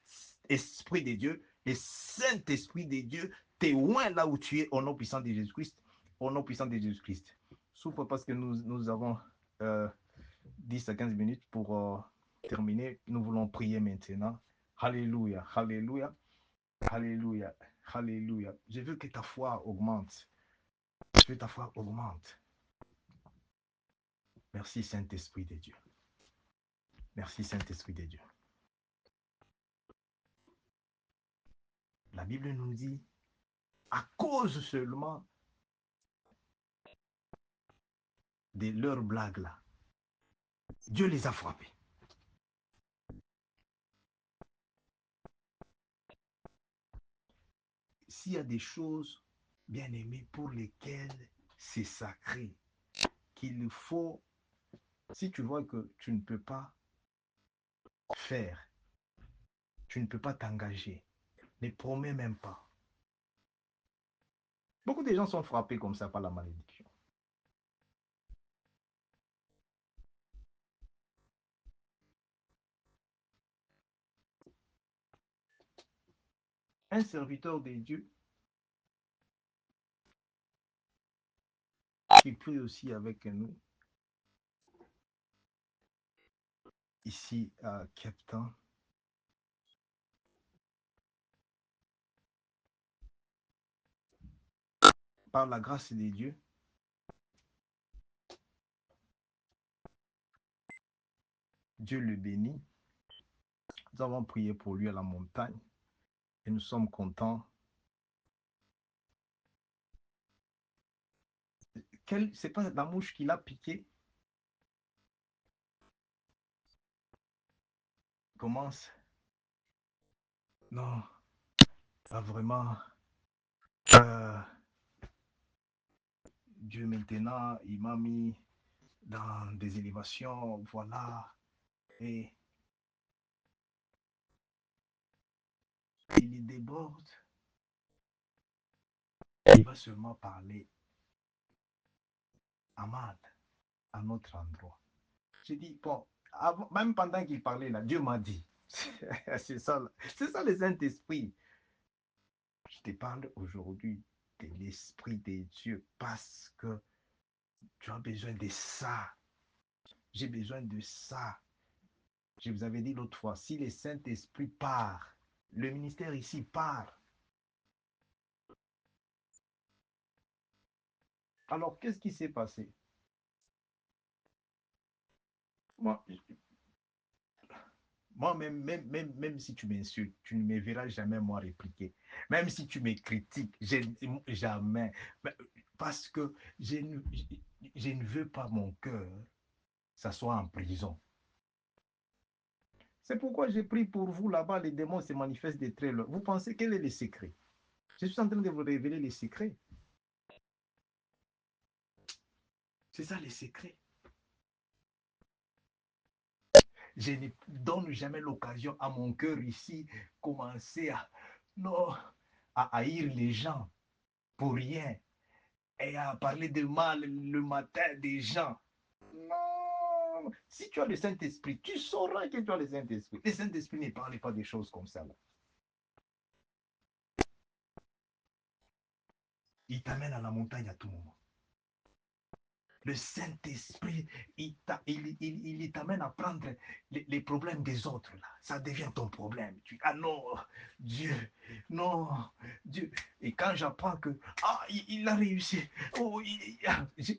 Esprit de Dieu, le Saint-Esprit de Dieu, t'es loin là où tu es, au nom puissant de Jésus-Christ, au nom puissant de Jésus-Christ. Souffre parce que nous avons 10 à 15 minutes pour terminer. Nous voulons prier maintenant. Alléluia, alléluia, alléluia, alléluia. Je veux que ta foi augmente. Je veux que ta foi augmente. Merci Saint-Esprit de Dieu. Merci Saint-Esprit de Dieu. La Bible nous dit, à cause seulement de leurs blagues là, Dieu les a frappés. S'il y a des choses, bien aimées, pour lesquelles c'est sacré, qu'il faut, si tu vois que tu ne peux pas faire, tu ne peux pas t'engager, ne promets même pas. Beaucoup de gens sont frappés comme ça par la malédiction. Un serviteur de Dieu qui prie aussi avec nous, ici à Cape Town, par la grâce de Dieu, Dieu le bénit. Nous avons prié pour lui à la montagne et nous sommes contents. C'est pas la mouche qui l'a piqué. Commence. Non, pas vraiment. Euh, Dieu maintenant, il m'a mis dans des élévations, voilà. Et il déborde. Il va seulement parler Amad à notre endroit. J'ai dit, bon, avant, même pendant qu'il parlait là, Dieu m'a dit. C'est ça, le Saint-Esprit. Je te parle aujourd'hui de l'Esprit de Dieu parce que tu as besoin de ça. J'ai besoin de ça. Je vous avais dit l'autre fois, si le Saint-Esprit part, le ministère ici part. Alors, qu'est-ce qui s'est passé? Moi, même si tu m'insultes, tu ne me verras jamais moi répliquer. Même si tu me critiques, jamais. Parce que je ne veux pas mon cœur, ça soit en prison. C'est pourquoi j'ai pris pour vous là-bas, les démons se manifestent des traits. Vous pensez quel est le secret? Je suis en train de vous révéler les secrets. C'est ça les secrets. Je ne donne jamais l'occasion à mon cœur ici commencer non, à haïr les gens pour rien et à parler de mal le matin des gens. Non, si tu as le Saint-Esprit, tu sauras que tu as le Saint-Esprit. Le Saint-Esprit ne parle pas des choses comme ça. Là. Il t'amène à la montagne à tout moment. Le Saint-Esprit, il t'amène à prendre les problèmes des autres. Là. Ça devient ton problème. Ah non, Dieu, non, Dieu. Et quand j'apprends que, il a réussi. Oh,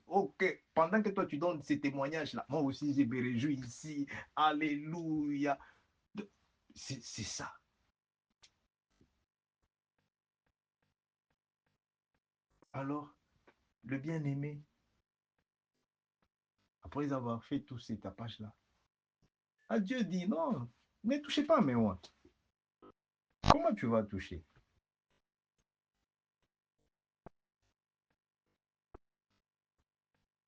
ok, pendant que toi tu donnes ces témoignages-là, moi aussi je me réjouis ici. Alléluia. C'est ça. Alors, le bien-aimé, après avoir fait tous ces tapages-là, Dieu dit non, ne touchez pas à mes oins. Comment tu vas toucher?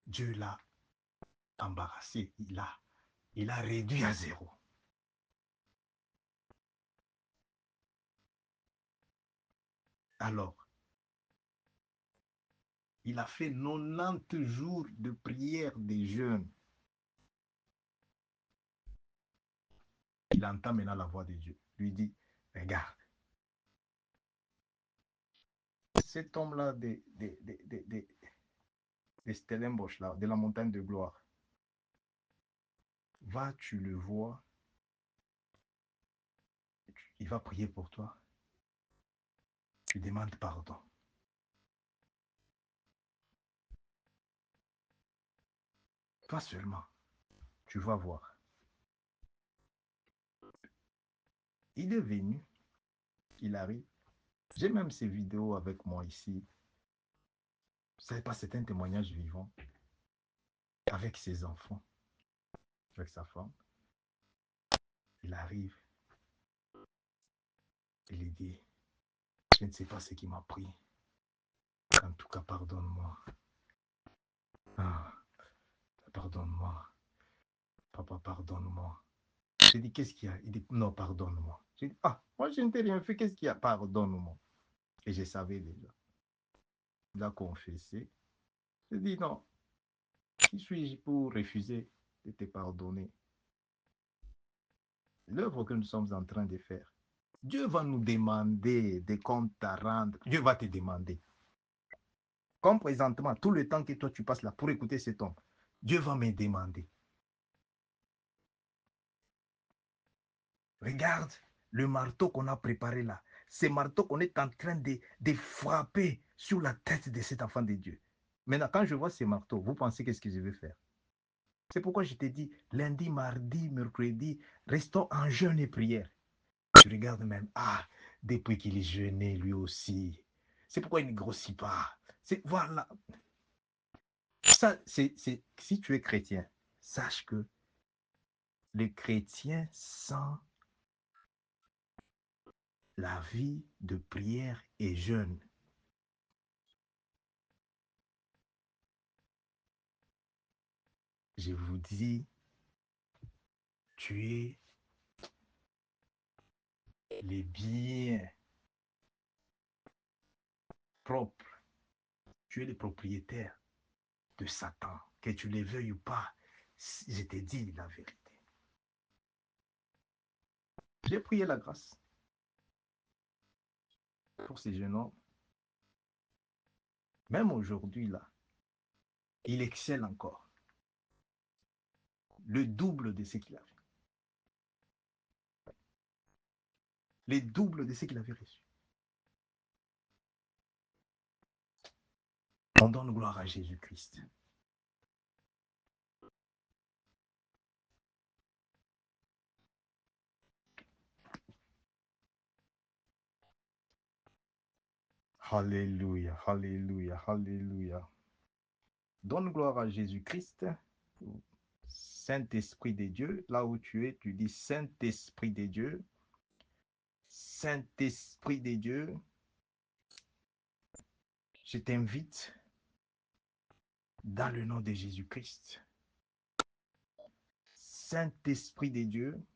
Dieu l'a embarrassé, il a réduit à zéro. Alors, il a fait 90 jours de prière des jeûnes. Il entend maintenant la voix de Dieu. Lui dit, regarde, cet homme-là de Stellenbosch, là, de la montagne de gloire, va, tu le vois, il va prier pour toi. Tu demandes pardon. Pas seulement, tu vas voir. Il est venu, il arrive. J'ai même ces vidéos avec moi ici. C'est pas, c'est un témoignage vivant avec ses enfants, avec sa femme. Il arrive, il dit, je ne sais pas ce qui m'a pris. En tout cas, pardonne-moi. Ah, pardonne-moi. Papa, pardonne-moi. J'ai dit, qu'est-ce qu'il y a? Il dit, non, pardonne-moi. J'ai dit, moi, je ne t'ai rien fait. Qu'est-ce qu'il y a? Pardonne-moi. Et je savais déjà. Il a confessé. J'ai dit, non, qui suis-je pour refuser de te pardonner? L'œuvre que nous sommes en train de faire. Dieu va nous demander des comptes à rendre. Dieu va te demander. Comme présentement, tout le temps que toi tu passes là pour écouter cet homme, Dieu va me demander. Regarde le marteau qu'on a préparé là. Ce marteau qu'on est en train de frapper sur la tête de cet enfant de Dieu. Maintenant, quand je vois ces marteaux, vous pensez qu'est-ce que je vais faire? C'est pourquoi je t'ai dit, lundi, mardi, mercredi, restons en jeûne et prière. Tu regardes même, depuis qu'il est jeûné lui aussi. C'est pourquoi il ne grossit pas. Voilà. Ça, si tu es chrétien, sache que le chrétien sans la vie de prière et jeûne, je vous dis, tu es les biens propres. Tu es le propriétaire. de Satan. Que tu les veuilles ou pas, je te dis la vérité. J'ai prié la grâce pour ces jeunes hommes. Même aujourd'hui, là, il excelle encore. Le double de ce qu'il avait. Le double de ce qu'il avait reçu. On donne gloire à Jésus-Christ. Alléluia, alléluia, alléluia. Donne gloire à Jésus-Christ. Saint-Esprit de Dieu, là où tu es, tu dis Saint-Esprit de Dieu. Saint-Esprit de Dieu, je t'invite dans le nom de Jésus-Christ. Saint-Esprit de Dieu,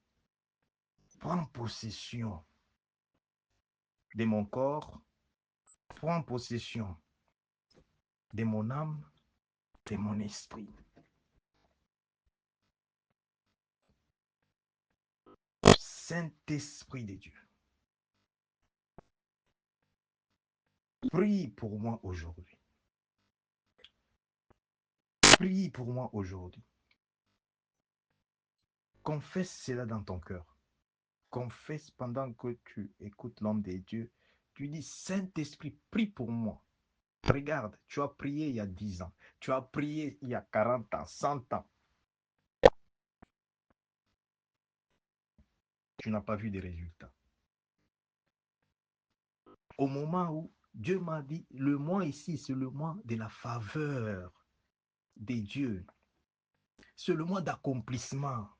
prends possession de mon corps, prends possession de mon âme, de mon esprit. Saint-Esprit de Dieu, prie pour moi aujourd'hui. Prie pour moi aujourd'hui. Confesse cela dans ton cœur. Confesse pendant que tu écoutes l'homme de Dieu. Tu dis, Saint-Esprit, prie pour moi. Regarde, tu as prié il y a 10 ans. Tu as prié il y a 40 ans, 100 ans. Tu n'as pas vu de résultats. Au moment où Dieu m'a dit, le mois ici, c'est le mois de la faveur de Dieu. C'est le mois d'accomplissement.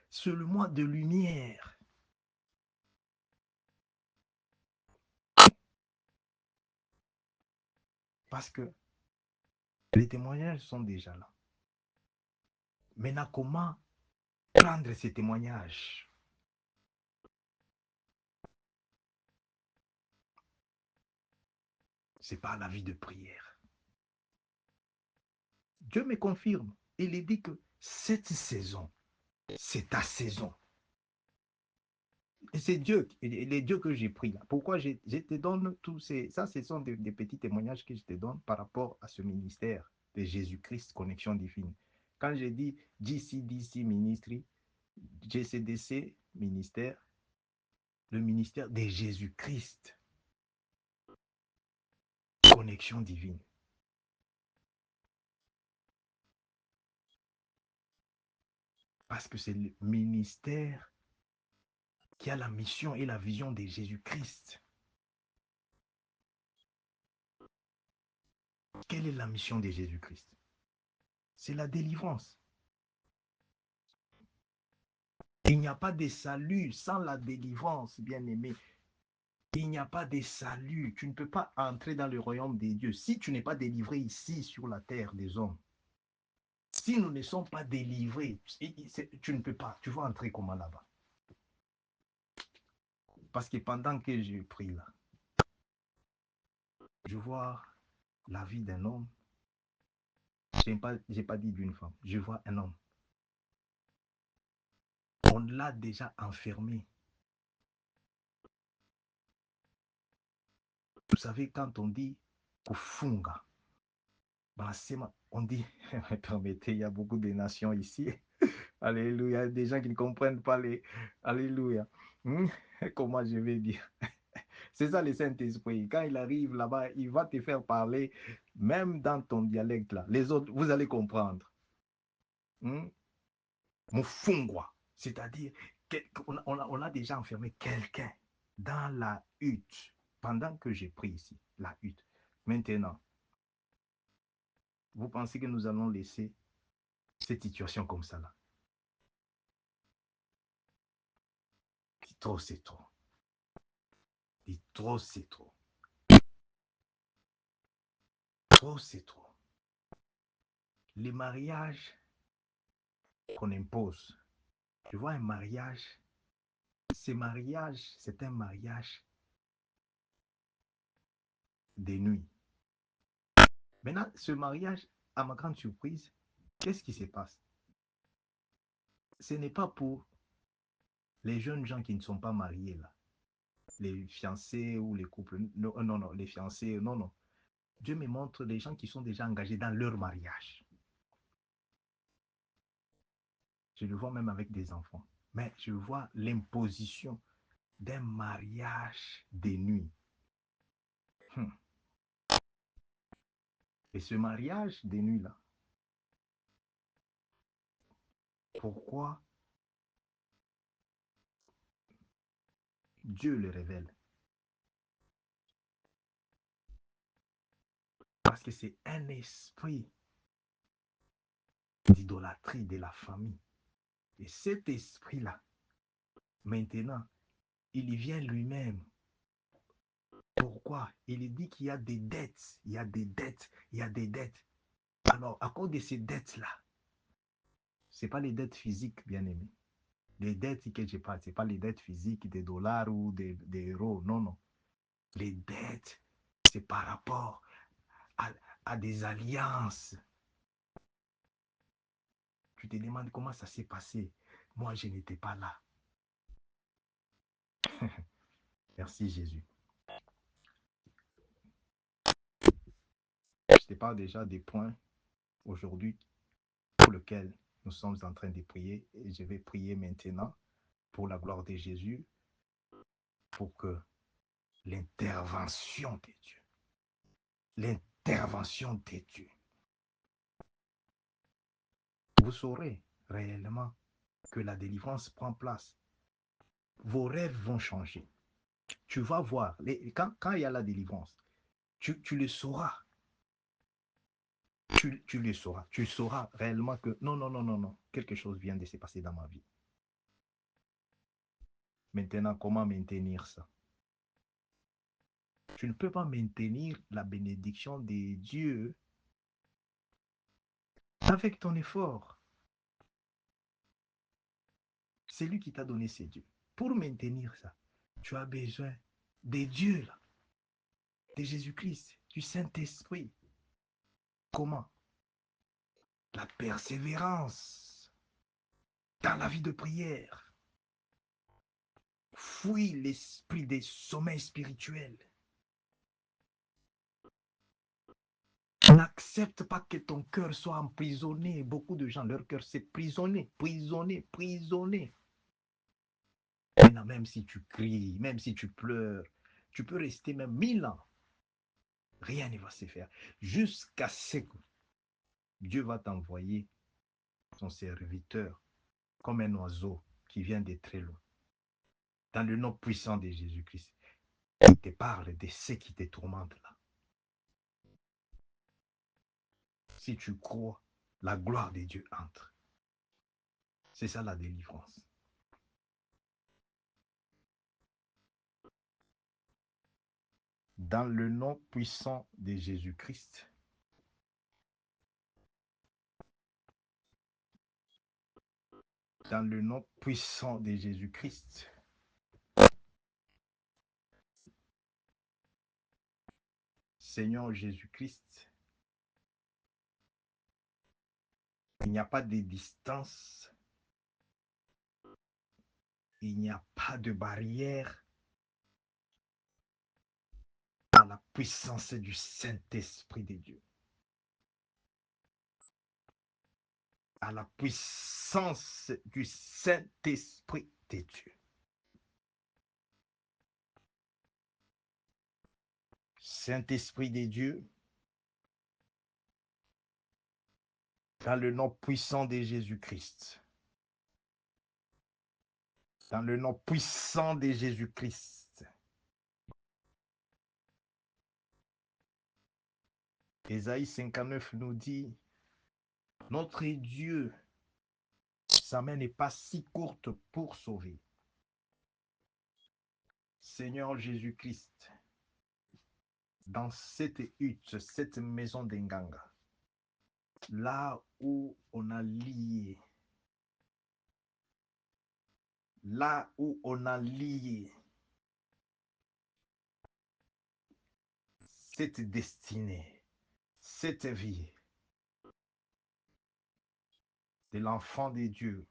C'est le mois de lumière. Parce que les témoignages sont déjà là. Maintenant, comment prendre ces témoignages? C'est par la vie de prière. Dieu me confirme. Il dit que cette saison, c'est ta saison. Et c'est Dieu, les dieux que j'ai pris là. Pourquoi je te donne tous ces... Ça, ce sont des petits témoignages que je te donne par rapport à ce ministère de Jésus-Christ, Connexion Divine. Quand je dis JCDC Ministry, JCDC ministère, le ministère de Jésus-Christ, Connexion Divine. Parce que c'est le ministère qui a la mission et la vision de Jésus-Christ. Quelle est la mission de Jésus-Christ? C'est la délivrance. Il n'y a pas de salut sans la délivrance, bien-aimé. Il n'y a pas de salut. Tu ne peux pas entrer dans le royaume des dieux si tu n'es pas délivré ici sur la terre des hommes. Si nous ne sommes pas délivrés, tu ne peux pas. Tu vas entrer comment là-bas? Parce que pendant que je prie là, je vois la vie d'un homme. Je n'ai pas dit d'une femme. Je vois un homme. On l'a déjà enfermé. Vous savez, quand on dit kufunga, on dit, permettez, il y a beaucoup de nations ici. Alléluia, des gens qui ne comprennent pas les... Alléluia. Comment je vais dire? C'est ça le Saint-Esprit. Quand il arrive là-bas, il va te faire parler, même dans ton dialecte là. Les autres, vous allez comprendre. Mufungwa, c'est-à-dire on a déjà enfermé quelqu'un dans la hutte pendant que j'ai pris ici, la hutte. Maintenant, vous pensez que nous allons laisser cette situation comme ça là? Dit trop, c'est trop. Dit trop, c'est trop. Trop, c'est trop. Les mariages qu'on impose. Je vois un mariage. Ce mariage, c'est un mariage de nuit. Maintenant, ce mariage, à ma grande surprise, qu'est-ce qui se passe? Ce n'est pas pour les jeunes gens qui ne sont pas mariés, là, les fiancés ou les couples. Non, non, non, les fiancés, non, non. Dieu me montre des gens qui sont déjà engagés dans leur mariage. Je le vois même avec des enfants. Mais je vois l'imposition d'un mariage des nuits. Et ce mariage des nuits-là, pourquoi Dieu le révèle? Parce que c'est un esprit d'idolâtrie de la famille. Et cet esprit-là, maintenant, il vient lui-même. Pourquoi? Il dit qu'il y a des dettes, il y a des dettes, il y a des dettes. Alors, à cause de ces dettes-là, ce n'est pas les dettes physiques, bien aimés. Les dettes que je parle, ce n'est pas les dettes physiques des dollars ou des euros. Non, non. Les dettes, c'est par rapport à, à des alliances. Tu te demandes comment ça s'est passé. Moi, je n'étais pas là. Merci Jésus. Je te parle déjà des points aujourd'hui pour lesquels nous sommes en train de prier. Et je vais prier maintenant pour la gloire de Jésus, pour que l'intervention de Dieu, l'intervention de Dieu, vous saurez réellement que la délivrance prend place. Vos rêves vont changer. Tu vas voir, quand il y a la délivrance, tu le sauras. Tu le sauras. Tu sauras réellement que non, non, non, non, non, quelque chose vient de se passer dans ma vie. Maintenant, comment maintenir ça? Tu ne peux pas maintenir la bénédiction de Dieu avec ton effort. C'est lui qui t'a donné ces dieux. Pour maintenir ça, tu as besoin des dieux, là, de Jésus-Christ, du Saint-Esprit. Comment? La persévérance dans la vie de prière. Fuis l'esprit des sommeils spirituels. N'accepte pas que ton cœur soit emprisonné. Beaucoup de gens, leur cœur s'est prisonné, prisonné, prisonné. Maintenant, même si tu cries, même si tu pleures, tu peux rester même 1000 ans. Rien ne va se faire. Jusqu'à ce que Dieu va t'envoyer son serviteur comme un oiseau qui vient de très loin. Dans le nom puissant de Jésus-Christ. Il te parle de ce qui te tourmente là. Si tu crois, la gloire de Dieu entre. C'est ça la délivrance. Dans le nom puissant de Jésus-Christ. Dans le nom puissant de Jésus-Christ. Seigneur Jésus-Christ, il n'y a pas de distance, il n'y a pas de barrière à la puissance du Saint-Esprit de Dieu. À la puissance du Saint-Esprit de Dieu. Saint-Esprit de Dieu, dans le nom puissant de Jésus-Christ. Dans le nom puissant de Jésus-Christ. Ésaïe 59 nous dit, notre Dieu, sa main n'est pas si courte pour sauver. Seigneur Jésus-Christ, dans cette hutte, cette maison d'Enganga, là où on a lié, cette destinée, cette vie de l'enfant de Dieu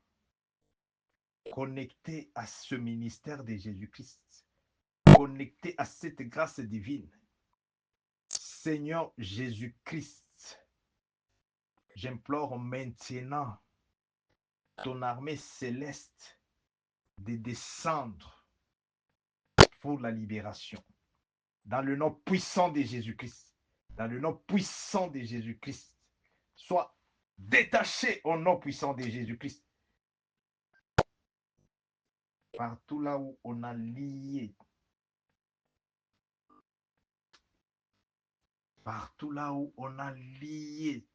connecté à ce ministère de Jésus-Christ, connecté à cette grâce divine. Seigneur Jésus-Christ, j'implore maintenant ton armée céleste de descendre pour la libération. Dans le nom puissant de Jésus-Christ, dans le nom puissant de Jésus-Christ, sois détaché au nom puissant de Jésus-Christ. Partout là où on a lié, partout là où on a lié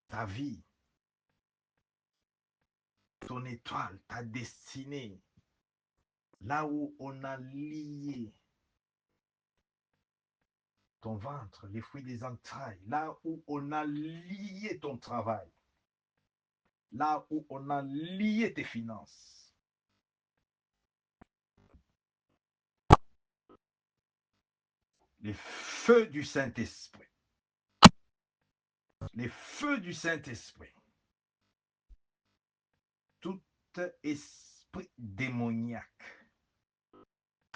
ta vie, ton étoile, ta destinée, là où on a lié ton ventre, les fruits des entrailles, là où on a lié ton travail, là où on a lié tes finances. Les feux du Saint-Esprit, les feux du Saint-Esprit, tout esprit démoniaque,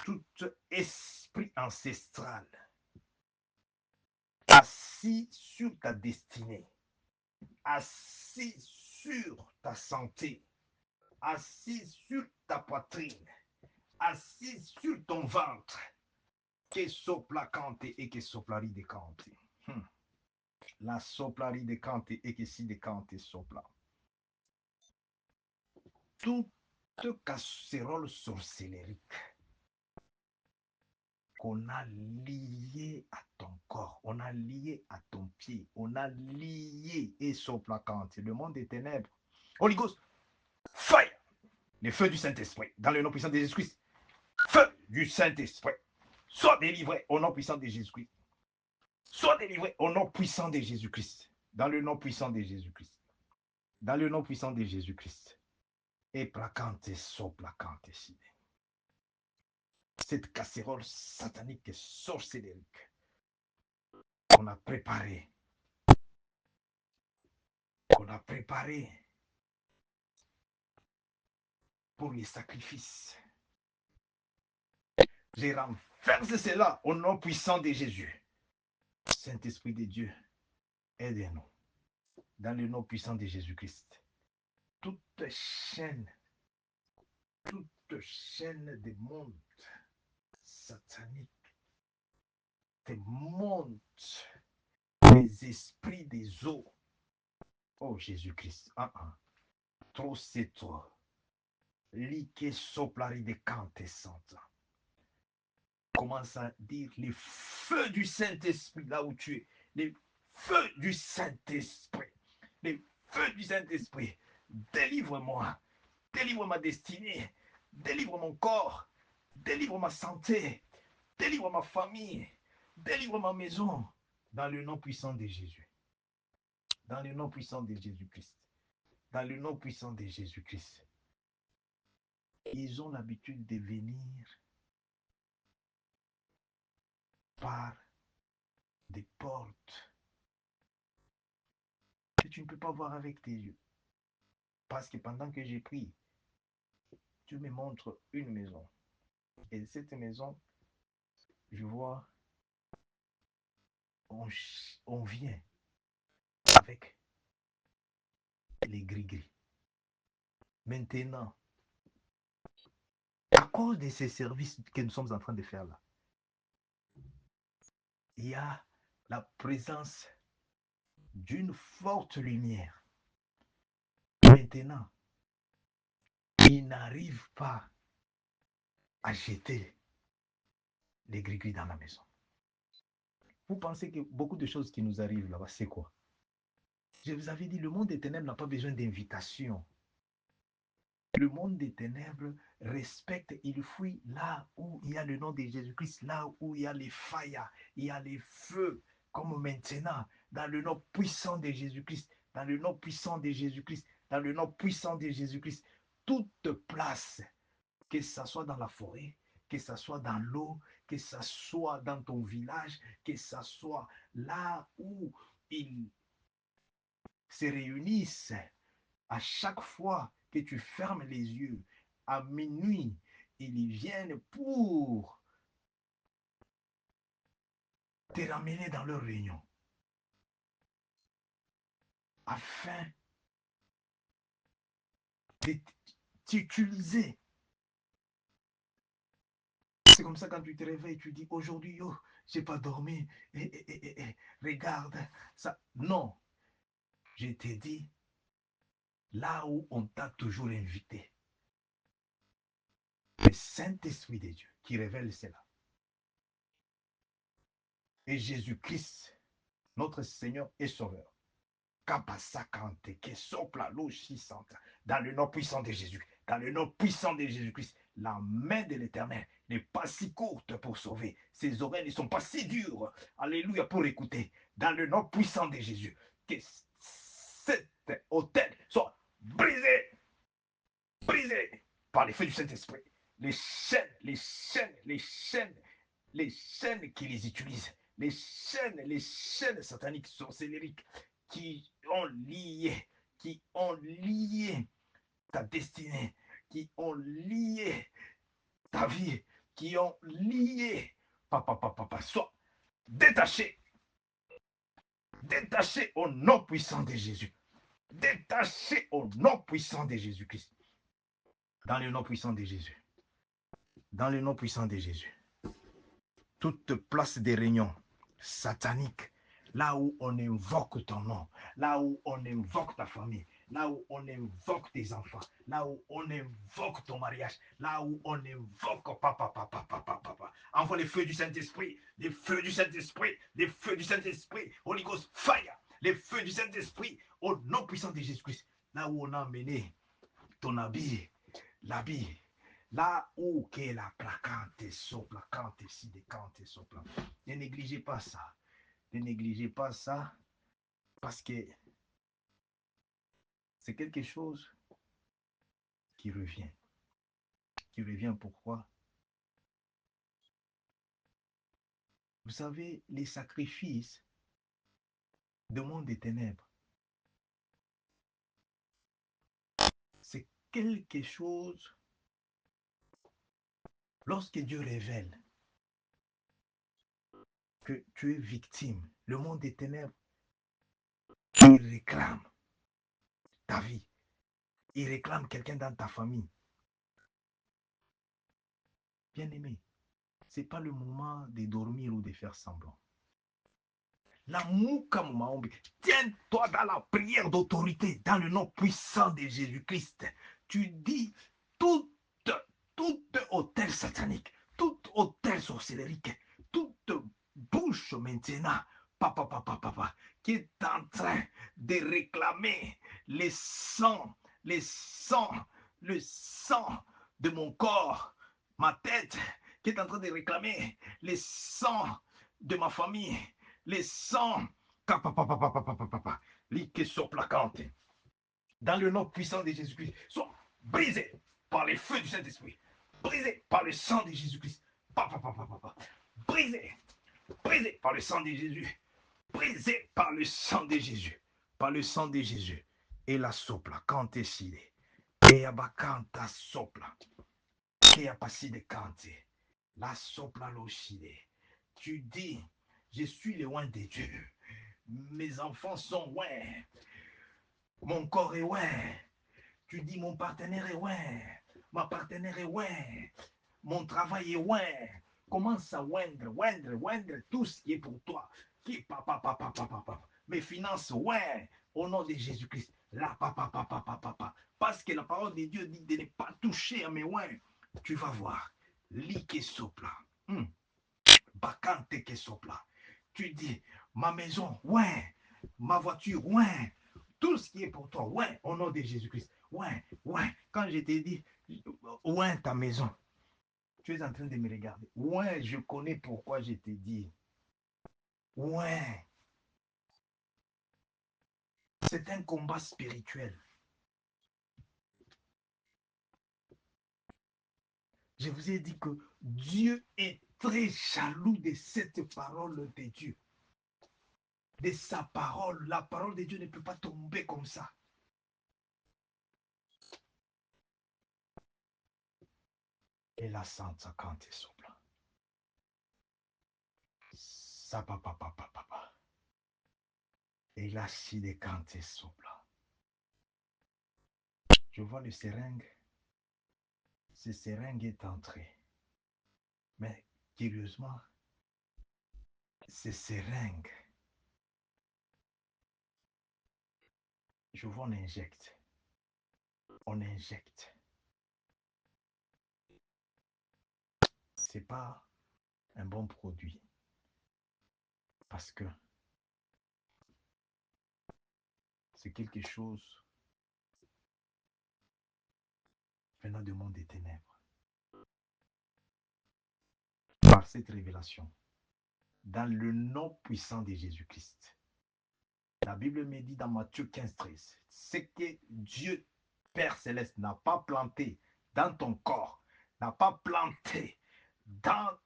tout esprit ancestral, assis sur ta destinée, assis sur ta santé, assis sur ta poitrine, assis sur ton ventre, que soplacante et que soplari de cante. La soplari de cante et que si de cante sopla. Toute casserole sorcellérique qu'on a lié à ton corps, on a lié à ton pied, on a lié et soplacante, le monde des ténèbres. Holy Ghost, fire! Le feu du Saint-Esprit, dans le nom puissant de Jésus-Christ. Feu du Saint-Esprit. Sois délivré au nom puissant de Jésus-Christ. Sois délivré au nom puissant de Jésus-Christ. Dans le nom puissant de Jésus-Christ. Dans le nom puissant de Jésus-Christ. Et placante, soplacante, cette casserole satanique et sorcellérique qu'on a préparée, pour les sacrifices. Je renverse cela au nom puissant de Jésus. Saint-Esprit de Dieu, aidez-nous. Dans le nom puissant de Jésus-Christ. Toute chaîne de monde satanique te monte les esprits des eaux. Oh Jésus-Christ, trop c'est trop. Lique soplari de cante santa. Commence à dire les feux du Saint-Esprit là où tu es. Les feux du Saint-Esprit. Les feux du Saint-Esprit. Délivre-moi. Délivre ma destinée. Délivre mon corps. Délivre ma santé. Délivre ma famille. Délivre ma maison. Dans le nom puissant de Jésus. Dans le nom puissant de Jésus-Christ. Dans le nom puissant de Jésus-Christ. Ils ont l'habitude de venir par des portes que tu ne peux pas voir avec tes yeux. Parce que pendant que j'ai pris, Dieu me montre une maison. Et cette maison, je vois, on vient avec les gris-gris. Maintenant, à cause de ces services que nous sommes en train de faire là, il y a la présence d'une forte lumière. Maintenant, il n'arrive pas à jeter les gris-gris dans la maison. Vous pensez que beaucoup de choses qui nous arrivent là-bas, c'est quoi? Je vous avais dit, le monde des ténèbres n'a pas besoin d'invitation. Le monde des ténèbres respecte, il fuit là où il y a le nom de Jésus-Christ, là où il y a les failles, il y a les feux, comme maintenant, dans le nom puissant de Jésus-Christ, dans le nom puissant de Jésus-Christ, dans le nom puissant de Jésus-Christ. Toute place, que ce soit dans la forêt, que ce soit dans l'eau, que ça soit dans ton village, que ça soit là où ils se réunissent, à chaque fois que tu fermes les yeux, à minuit, ils viennent pour te ramener dans leur réunion, afin de t'utiliser. C'est comme ça quand tu te réveilles, tu dis aujourd'hui, oh, j'ai pas dormi, regarde ça. Non, je t'ai dit, là où on t'a toujours invité, le Saint-Esprit de Dieu qui révèle cela. Et Jésus-Christ, notre Seigneur et Sauveur, dans le nom puissant de Jésus, dans le nom puissant de Jésus-Christ, la main de l'Éternel n'est pas si courte pour sauver. Ses oreilles ne sont pas si dures, alléluia, pour écouter. Dans le nom puissant de Jésus, que cet autel soit brisé, brisé par les feux du Saint-Esprit. Les chaînes, les chaînes, les chaînes, les chaînes qui les utilisent, les chaînes sataniques, sorcellériques, qui ont lié ta destinée, qui ont lié ta vie, qui ont lié, soit détaché, détaché au nom puissant de Jésus, détaché au nom puissant de Jésus-Christ, dans le nom puissant de Jésus, dans le nom puissant de Jésus. Toute place de réunion satanique, là où on invoque ton nom, là où on invoque ta famille, là où on invoque tes enfants, là où on invoque ton mariage, là où on invoque papa. Envoie les feux du Saint-Esprit, les feux du Saint-Esprit, les feux du Saint-Esprit, Holy Ghost fire, les feux du Saint-Esprit, au nom puissant de Jésus-Christ, là où on a amené ton habit, l'habit, là où que la placante sopla, cante si de cante sopla. Ne négligez pas ça. Ne négligez pas ça parce que c'est quelque chose qui revient. Qui revient pourquoi? Vous savez, les sacrifices du monde des ténèbres, c'est quelque chose, lorsque Dieu révèle que tu es victime, le monde des ténèbres, il réclame ta vie. Il réclame quelqu'un dans ta famille. Bien-aimé, ce n'est pas le moment de dormir ou de faire semblant. Tiens-toi dans la prière d'autorité, dans le nom puissant de Jésus-Christ. Tu dis tout hôtel satanique, tout hôtel sorcellérique, toute bouche maintenant, qui est en train de réclamer le sang de mon corps, ma tête, qui est en train de réclamer le sang de ma famille, les sangs, dans le nom puissant de Jésus-Christ, soient brisés par les feux du Saint-Esprit, brisés par le sang de Jésus-Christ, brisés, brisés par le sang de Jésus, brisés par le sang de Jésus, par le sang de Jésus. Et la sopla, quand décide, et abacanta sopla, et apassi de cante, la sopla l'ochide. Tu dis, je suis le loin de Dieu. Mes enfants sont ouais. Mon corps est ouais. Tu dis mon partenaire est ouais. Ma partenaire est ouais. Mon travail est ouais. Commence à wendre tout ce qui est pour toi. Qui papa. Mes finances ouais. Au nom de Jésus-Christ. Là papa. Parce que la parole de Dieu dit de ne pas toucher à mes ouais. Tu vas voir. Like sopla. Bacante que sopla. Tu dis, ma maison, ouais. Ma voiture, ouais. Tout ce qui est pour toi, ouais, au nom de Jésus-Christ. Ouais. Quand je t'ai dit, ouais, ta maison, tu es en train de me regarder. Ouais, je connais pourquoi je t'ai dit. Ouais. C'est un combat spirituel. Je vous ai dit que Dieu est très jaloux de cette parole de Dieu, de sa parole. La parole de Dieu ne peut pas tomber comme ça. Et la Santa Cante sopra. Sa papa papa papa. Et la Chide Cante sopra. Je vois le seringue. Ce seringue est entré. Mais curieusement, ce seringue, je vois on injecte. On injecte. C'est pas un bon produit. Parce que c'est quelque chose venant du monde des ténèbres. Par cette révélation, dans le nom puissant de Jésus-Christ. La Bible me dit dans Matthieu 15, 13, ce que Dieu, Père Céleste, n'a pas planté dans ton corps, n'a pas planté dans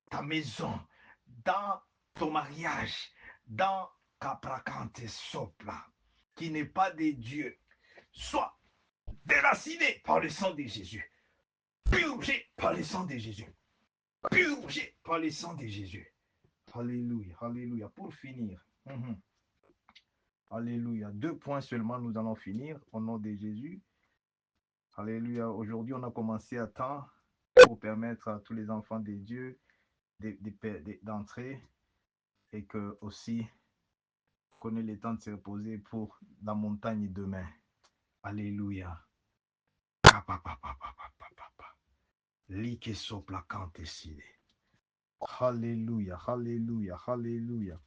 ta maison, dans ton mariage, dans Capracante Sopla, qui n'est pas de Dieu, soit déraciné par le sang de Jésus, purgé par le sang de Jésus, purgé par le sang de Jésus. Alléluia, alléluia. Pour finir, alléluia. 2 points seulement, nous allons finir au nom de Jésus. Alléluia. Aujourd'hui, on a commencé à temps pour permettre à tous les enfants de Dieu d'entrer et que aussi qu'on ait le temps de se reposer pour la montagne demain. Alléluia. Like sopla cante sile. Alléluia, alléluia, alléluia.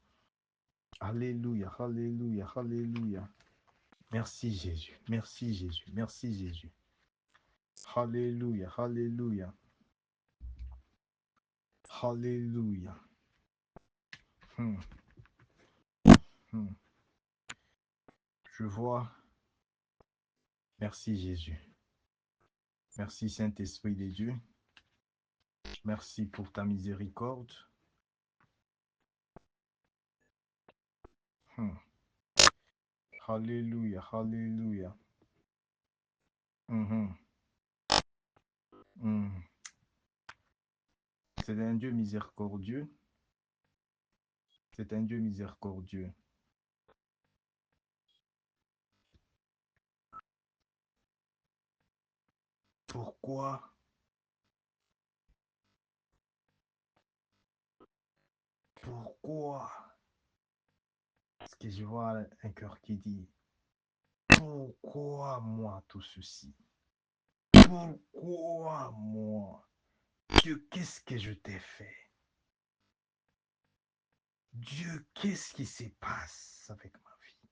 Alléluia, alléluia, alléluia. Merci Jésus, merci Jésus, merci Jésus. Alléluia, alléluia. Alléluia. Hmm, hmm. Je vois. Merci Jésus. Merci Saint-Esprit de Dieu. Merci pour ta miséricorde. Hmm. Alléluia, alléluia. Mhm. Hmm. C'est un Dieu miséricordieux. C'est un Dieu miséricordieux. Pourquoi? Pourquoi? Parce que je vois un cœur qui dit, pourquoi moi tout ceci? Pourquoi moi? Dieu, qu'est-ce que je t'ai fait? Dieu, qu'est-ce qui se passe avec ma vie?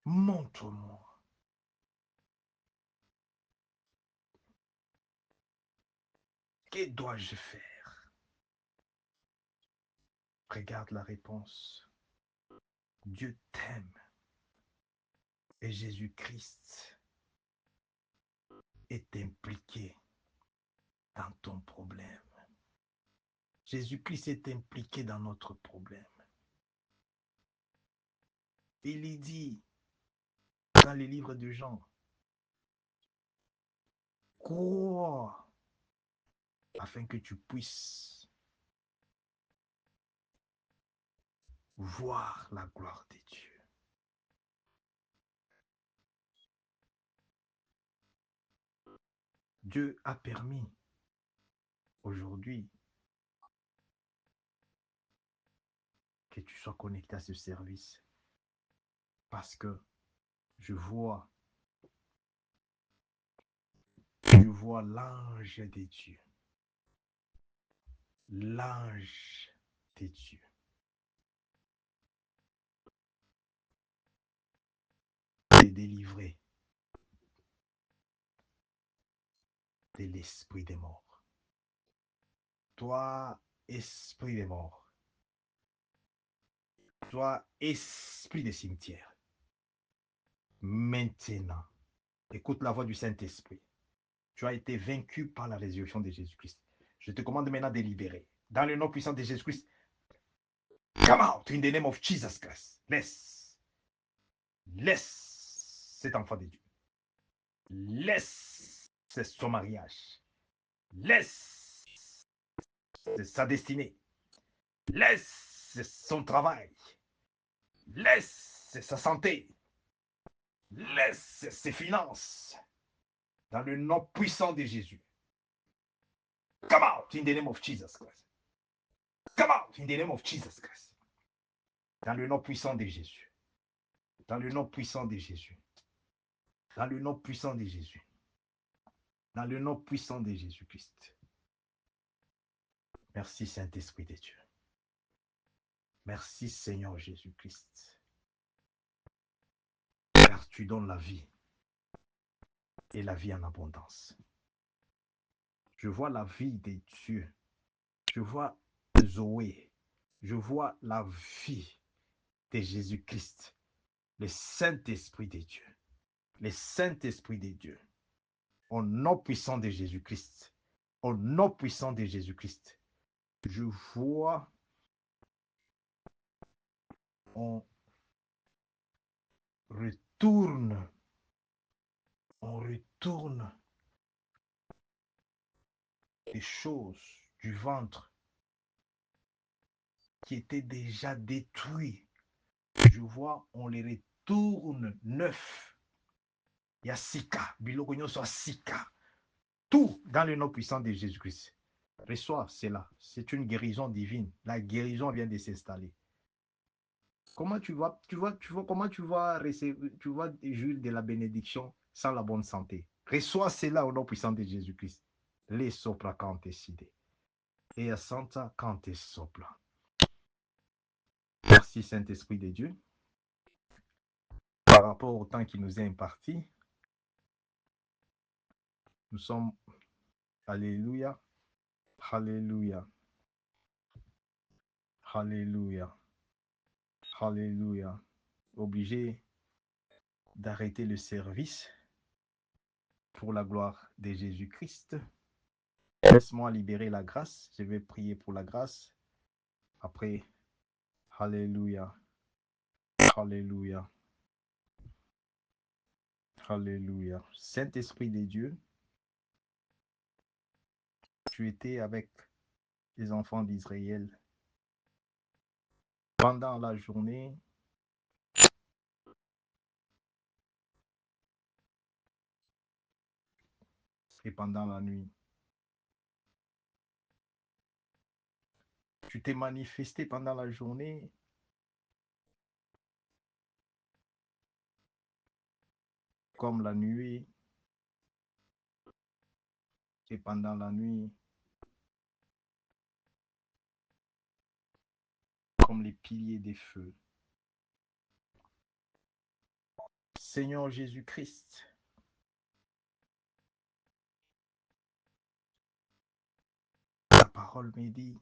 Montre-moi. Que dois-je faire? Regarde la réponse. Dieu t'aime. Et Jésus-Christ est impliqué dans ton problème. Jésus-Christ est impliqué dans notre problème. Il y dit dans les livres de Jean, crois afin que tu puisses voir la gloire de Dieu. Dieu a permis aujourd'hui que tu sois connecté à ce service parce que je vois l'ange de Dieu, l'ange de Dieu te délivrer de l'esprit des morts. Toi, esprit des morts, toi, esprit des cimetières, maintenant, écoute la voix du Saint-Esprit. Tu as été vaincu par la résurrection de Jésus-Christ. Je te commande maintenant de libérer. Dans le nom puissant de Jésus-Christ, come out in the name of Jesus Christ. Laisse cet enfant de Dieu. Laisse son mariage. Laisse sa destinée. Laisse son travail. Laisse sa santé. Laisse ses finances. Dans le nom puissant de Jésus. Come out in the name of Jesus Christ. Come out in the name of Jesus Christ. Dans le nom puissant de Jésus. Dans le nom puissant de Jésus. Dans le nom puissant de Jésus. Dans le nom puissant de Jésus-Christ. Merci Saint-Esprit de Dieu. Merci Seigneur Jésus-Christ. Car tu donnes la vie et la vie en abondance. Je vois la vie de Dieu. Je vois Zoé. Je vois la vie de Jésus-Christ. Le Saint-Esprit de Dieu. Le Saint-Esprit de Dieu. Au nom puissant de Jésus-Christ. Au nom puissant de Jésus-Christ. Je vois, on retourne les choses du ventre qui étaient déjà détruits. Je vois, on les retourne neufs. Il y a Sika, Bilogonyo soit Sika. Tout dans le nom puissant de Jésus-Christ. Reçois cela. C'est une guérison divine. La guérison vient de s'installer. Comment tu vois, comment tu vas jouir de la bénédiction sans la bonne santé? Reçois cela au nom puissant de Jésus-Christ. Les sopra cante side. Et à santa cante sopra. Merci Saint-Esprit de Dieu. Par rapport au temps qui nous est imparti, nous sommes, alléluia, alléluia, alléluia, alléluia, obligés d'arrêter le service pour la gloire de Jésus-Christ. Laisse-moi libérer la grâce. Je vais prier pour la grâce. Après, alléluia, alléluia, alléluia. Saint-Esprit de Dieu, tu étais avec les enfants d'Israël pendant la journée. Et pendant la nuit. Tu t'es manifesté pendant la journée comme la nuit. Et pendant la nuit, comme les piliers des feux. Seigneur Jésus-Christ, ta parole me dit,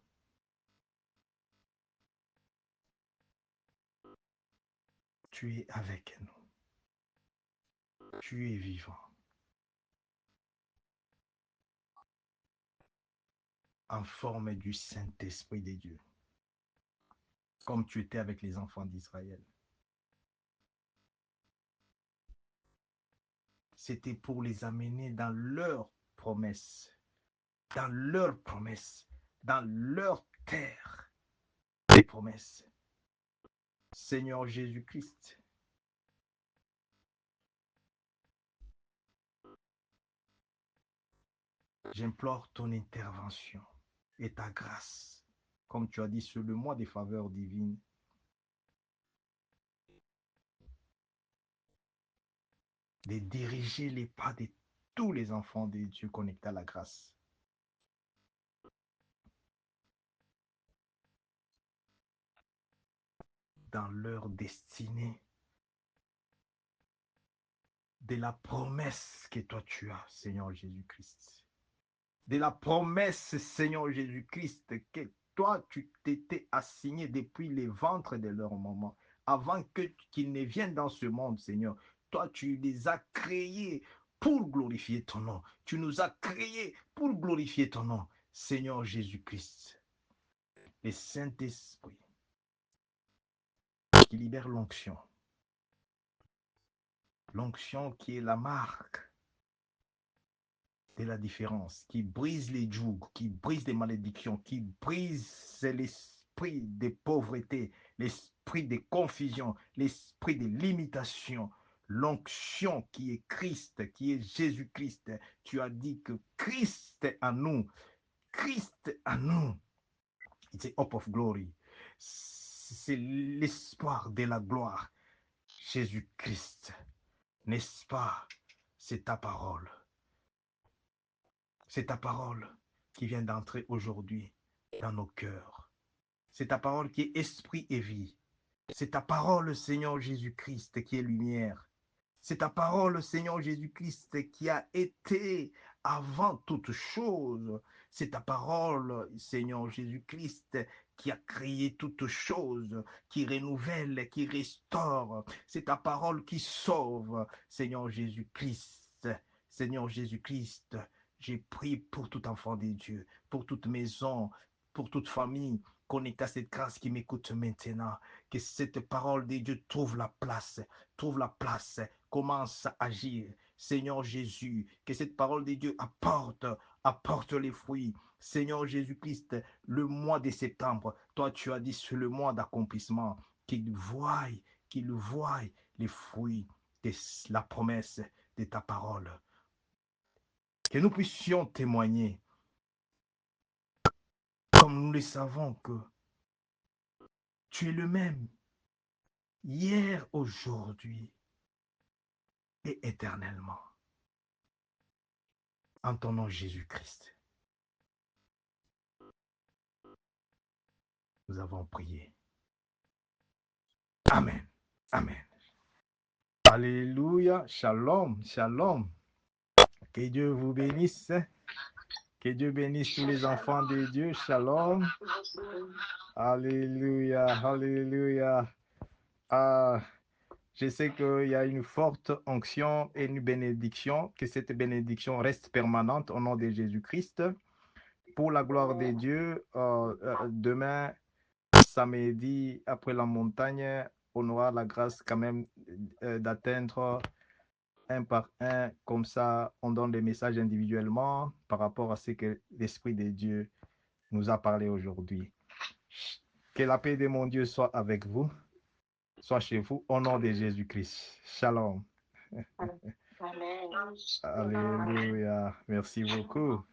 tu es avec nous. Tu es vivant. En forme du Saint-Esprit de Dieu. Comme tu étais avec les enfants d'Israël. C'était pour les amener dans leur promesse. Dans leur promesse. Dans leur terre. Des promesses. Seigneur Jésus-Christ. J'implore ton intervention et ta grâce. Comme tu as dit, sur le mois des faveurs divines. De diriger les pas de tous les enfants de Dieu connectés à la grâce. Dans leur destinée. De la promesse que toi tu as, Seigneur Jésus-Christ. De la promesse, Seigneur Jésus-Christ, que toi tu t'étais assigné depuis les ventres de leur maman. Avant qu'ils ne viennent dans ce monde, Seigneur. Toi tu les as créés pour glorifier ton nom. Tu nous as créés pour glorifier ton nom. Seigneur Jésus-Christ, le Saint-Esprit qui libère l'onction. L'onction qui est la marque de la différence, qui brise les jougs, qui brise les malédictions, qui brise l'esprit de pauvreté, l'esprit de confusion, l'esprit de limitation. L'onction qui est Christ, qui est Jésus-Christ. Tu as dit que Christ en nous, Christ en nous, it's the hope of glory. C'est l'espoir de la gloire. Jésus-Christ, n'est-ce pas? C'est ta parole. C'est ta parole qui vient d'entrer aujourd'hui dans nos cœurs. C'est ta parole qui est esprit et vie. C'est ta parole, Seigneur Jésus-Christ, qui est lumière. C'est ta parole, Seigneur Jésus-Christ, qui a été avant toute chose. C'est ta parole, Seigneur Jésus-Christ, qui a créé toute chose, qui renouvelle, qui restaure. C'est ta parole qui sauve, Seigneur Jésus-Christ. Seigneur Jésus-Christ, j'ai prié pour tout enfant de Dieu, pour toute maison, pour toute famille connectée à cette grâce qui m'écoute maintenant. Que cette parole de Dieu trouve la place, commence à agir. Seigneur Jésus, que cette parole de Dieu apporte les fruits. Seigneur Jésus-Christ, le mois de septembre, toi tu as dit c'est le mois d'accomplissement, qu'il voie les fruits de la promesse de ta parole. Que nous puissions témoigner, comme nous le savons, que tu es le même, hier, aujourd'hui et éternellement. En ton nom, Jésus-Christ, nous avons prié. Amen. Amen. Alléluia. Shalom. Shalom. Que Dieu vous bénisse. Que Dieu bénisse tous les enfants de Dieu. Shalom. Alléluia. Alléluia. Je sais qu'il y a une forte onction et une bénédiction. Que cette bénédiction reste permanente au nom de Jésus-Christ. Pour la gloire de Dieu, demain, samedi, après la montagne, on aura la grâce quand même d'atteindre un par un. Comme ça, on donne des messages individuellement par rapport à ce que l'Esprit de Dieu nous a parlé aujourd'hui. Que la paix de mon Dieu soit avec vous, soit chez vous, au nom de Jésus-Christ. Shalom. Amen. Alléluia. Merci beaucoup.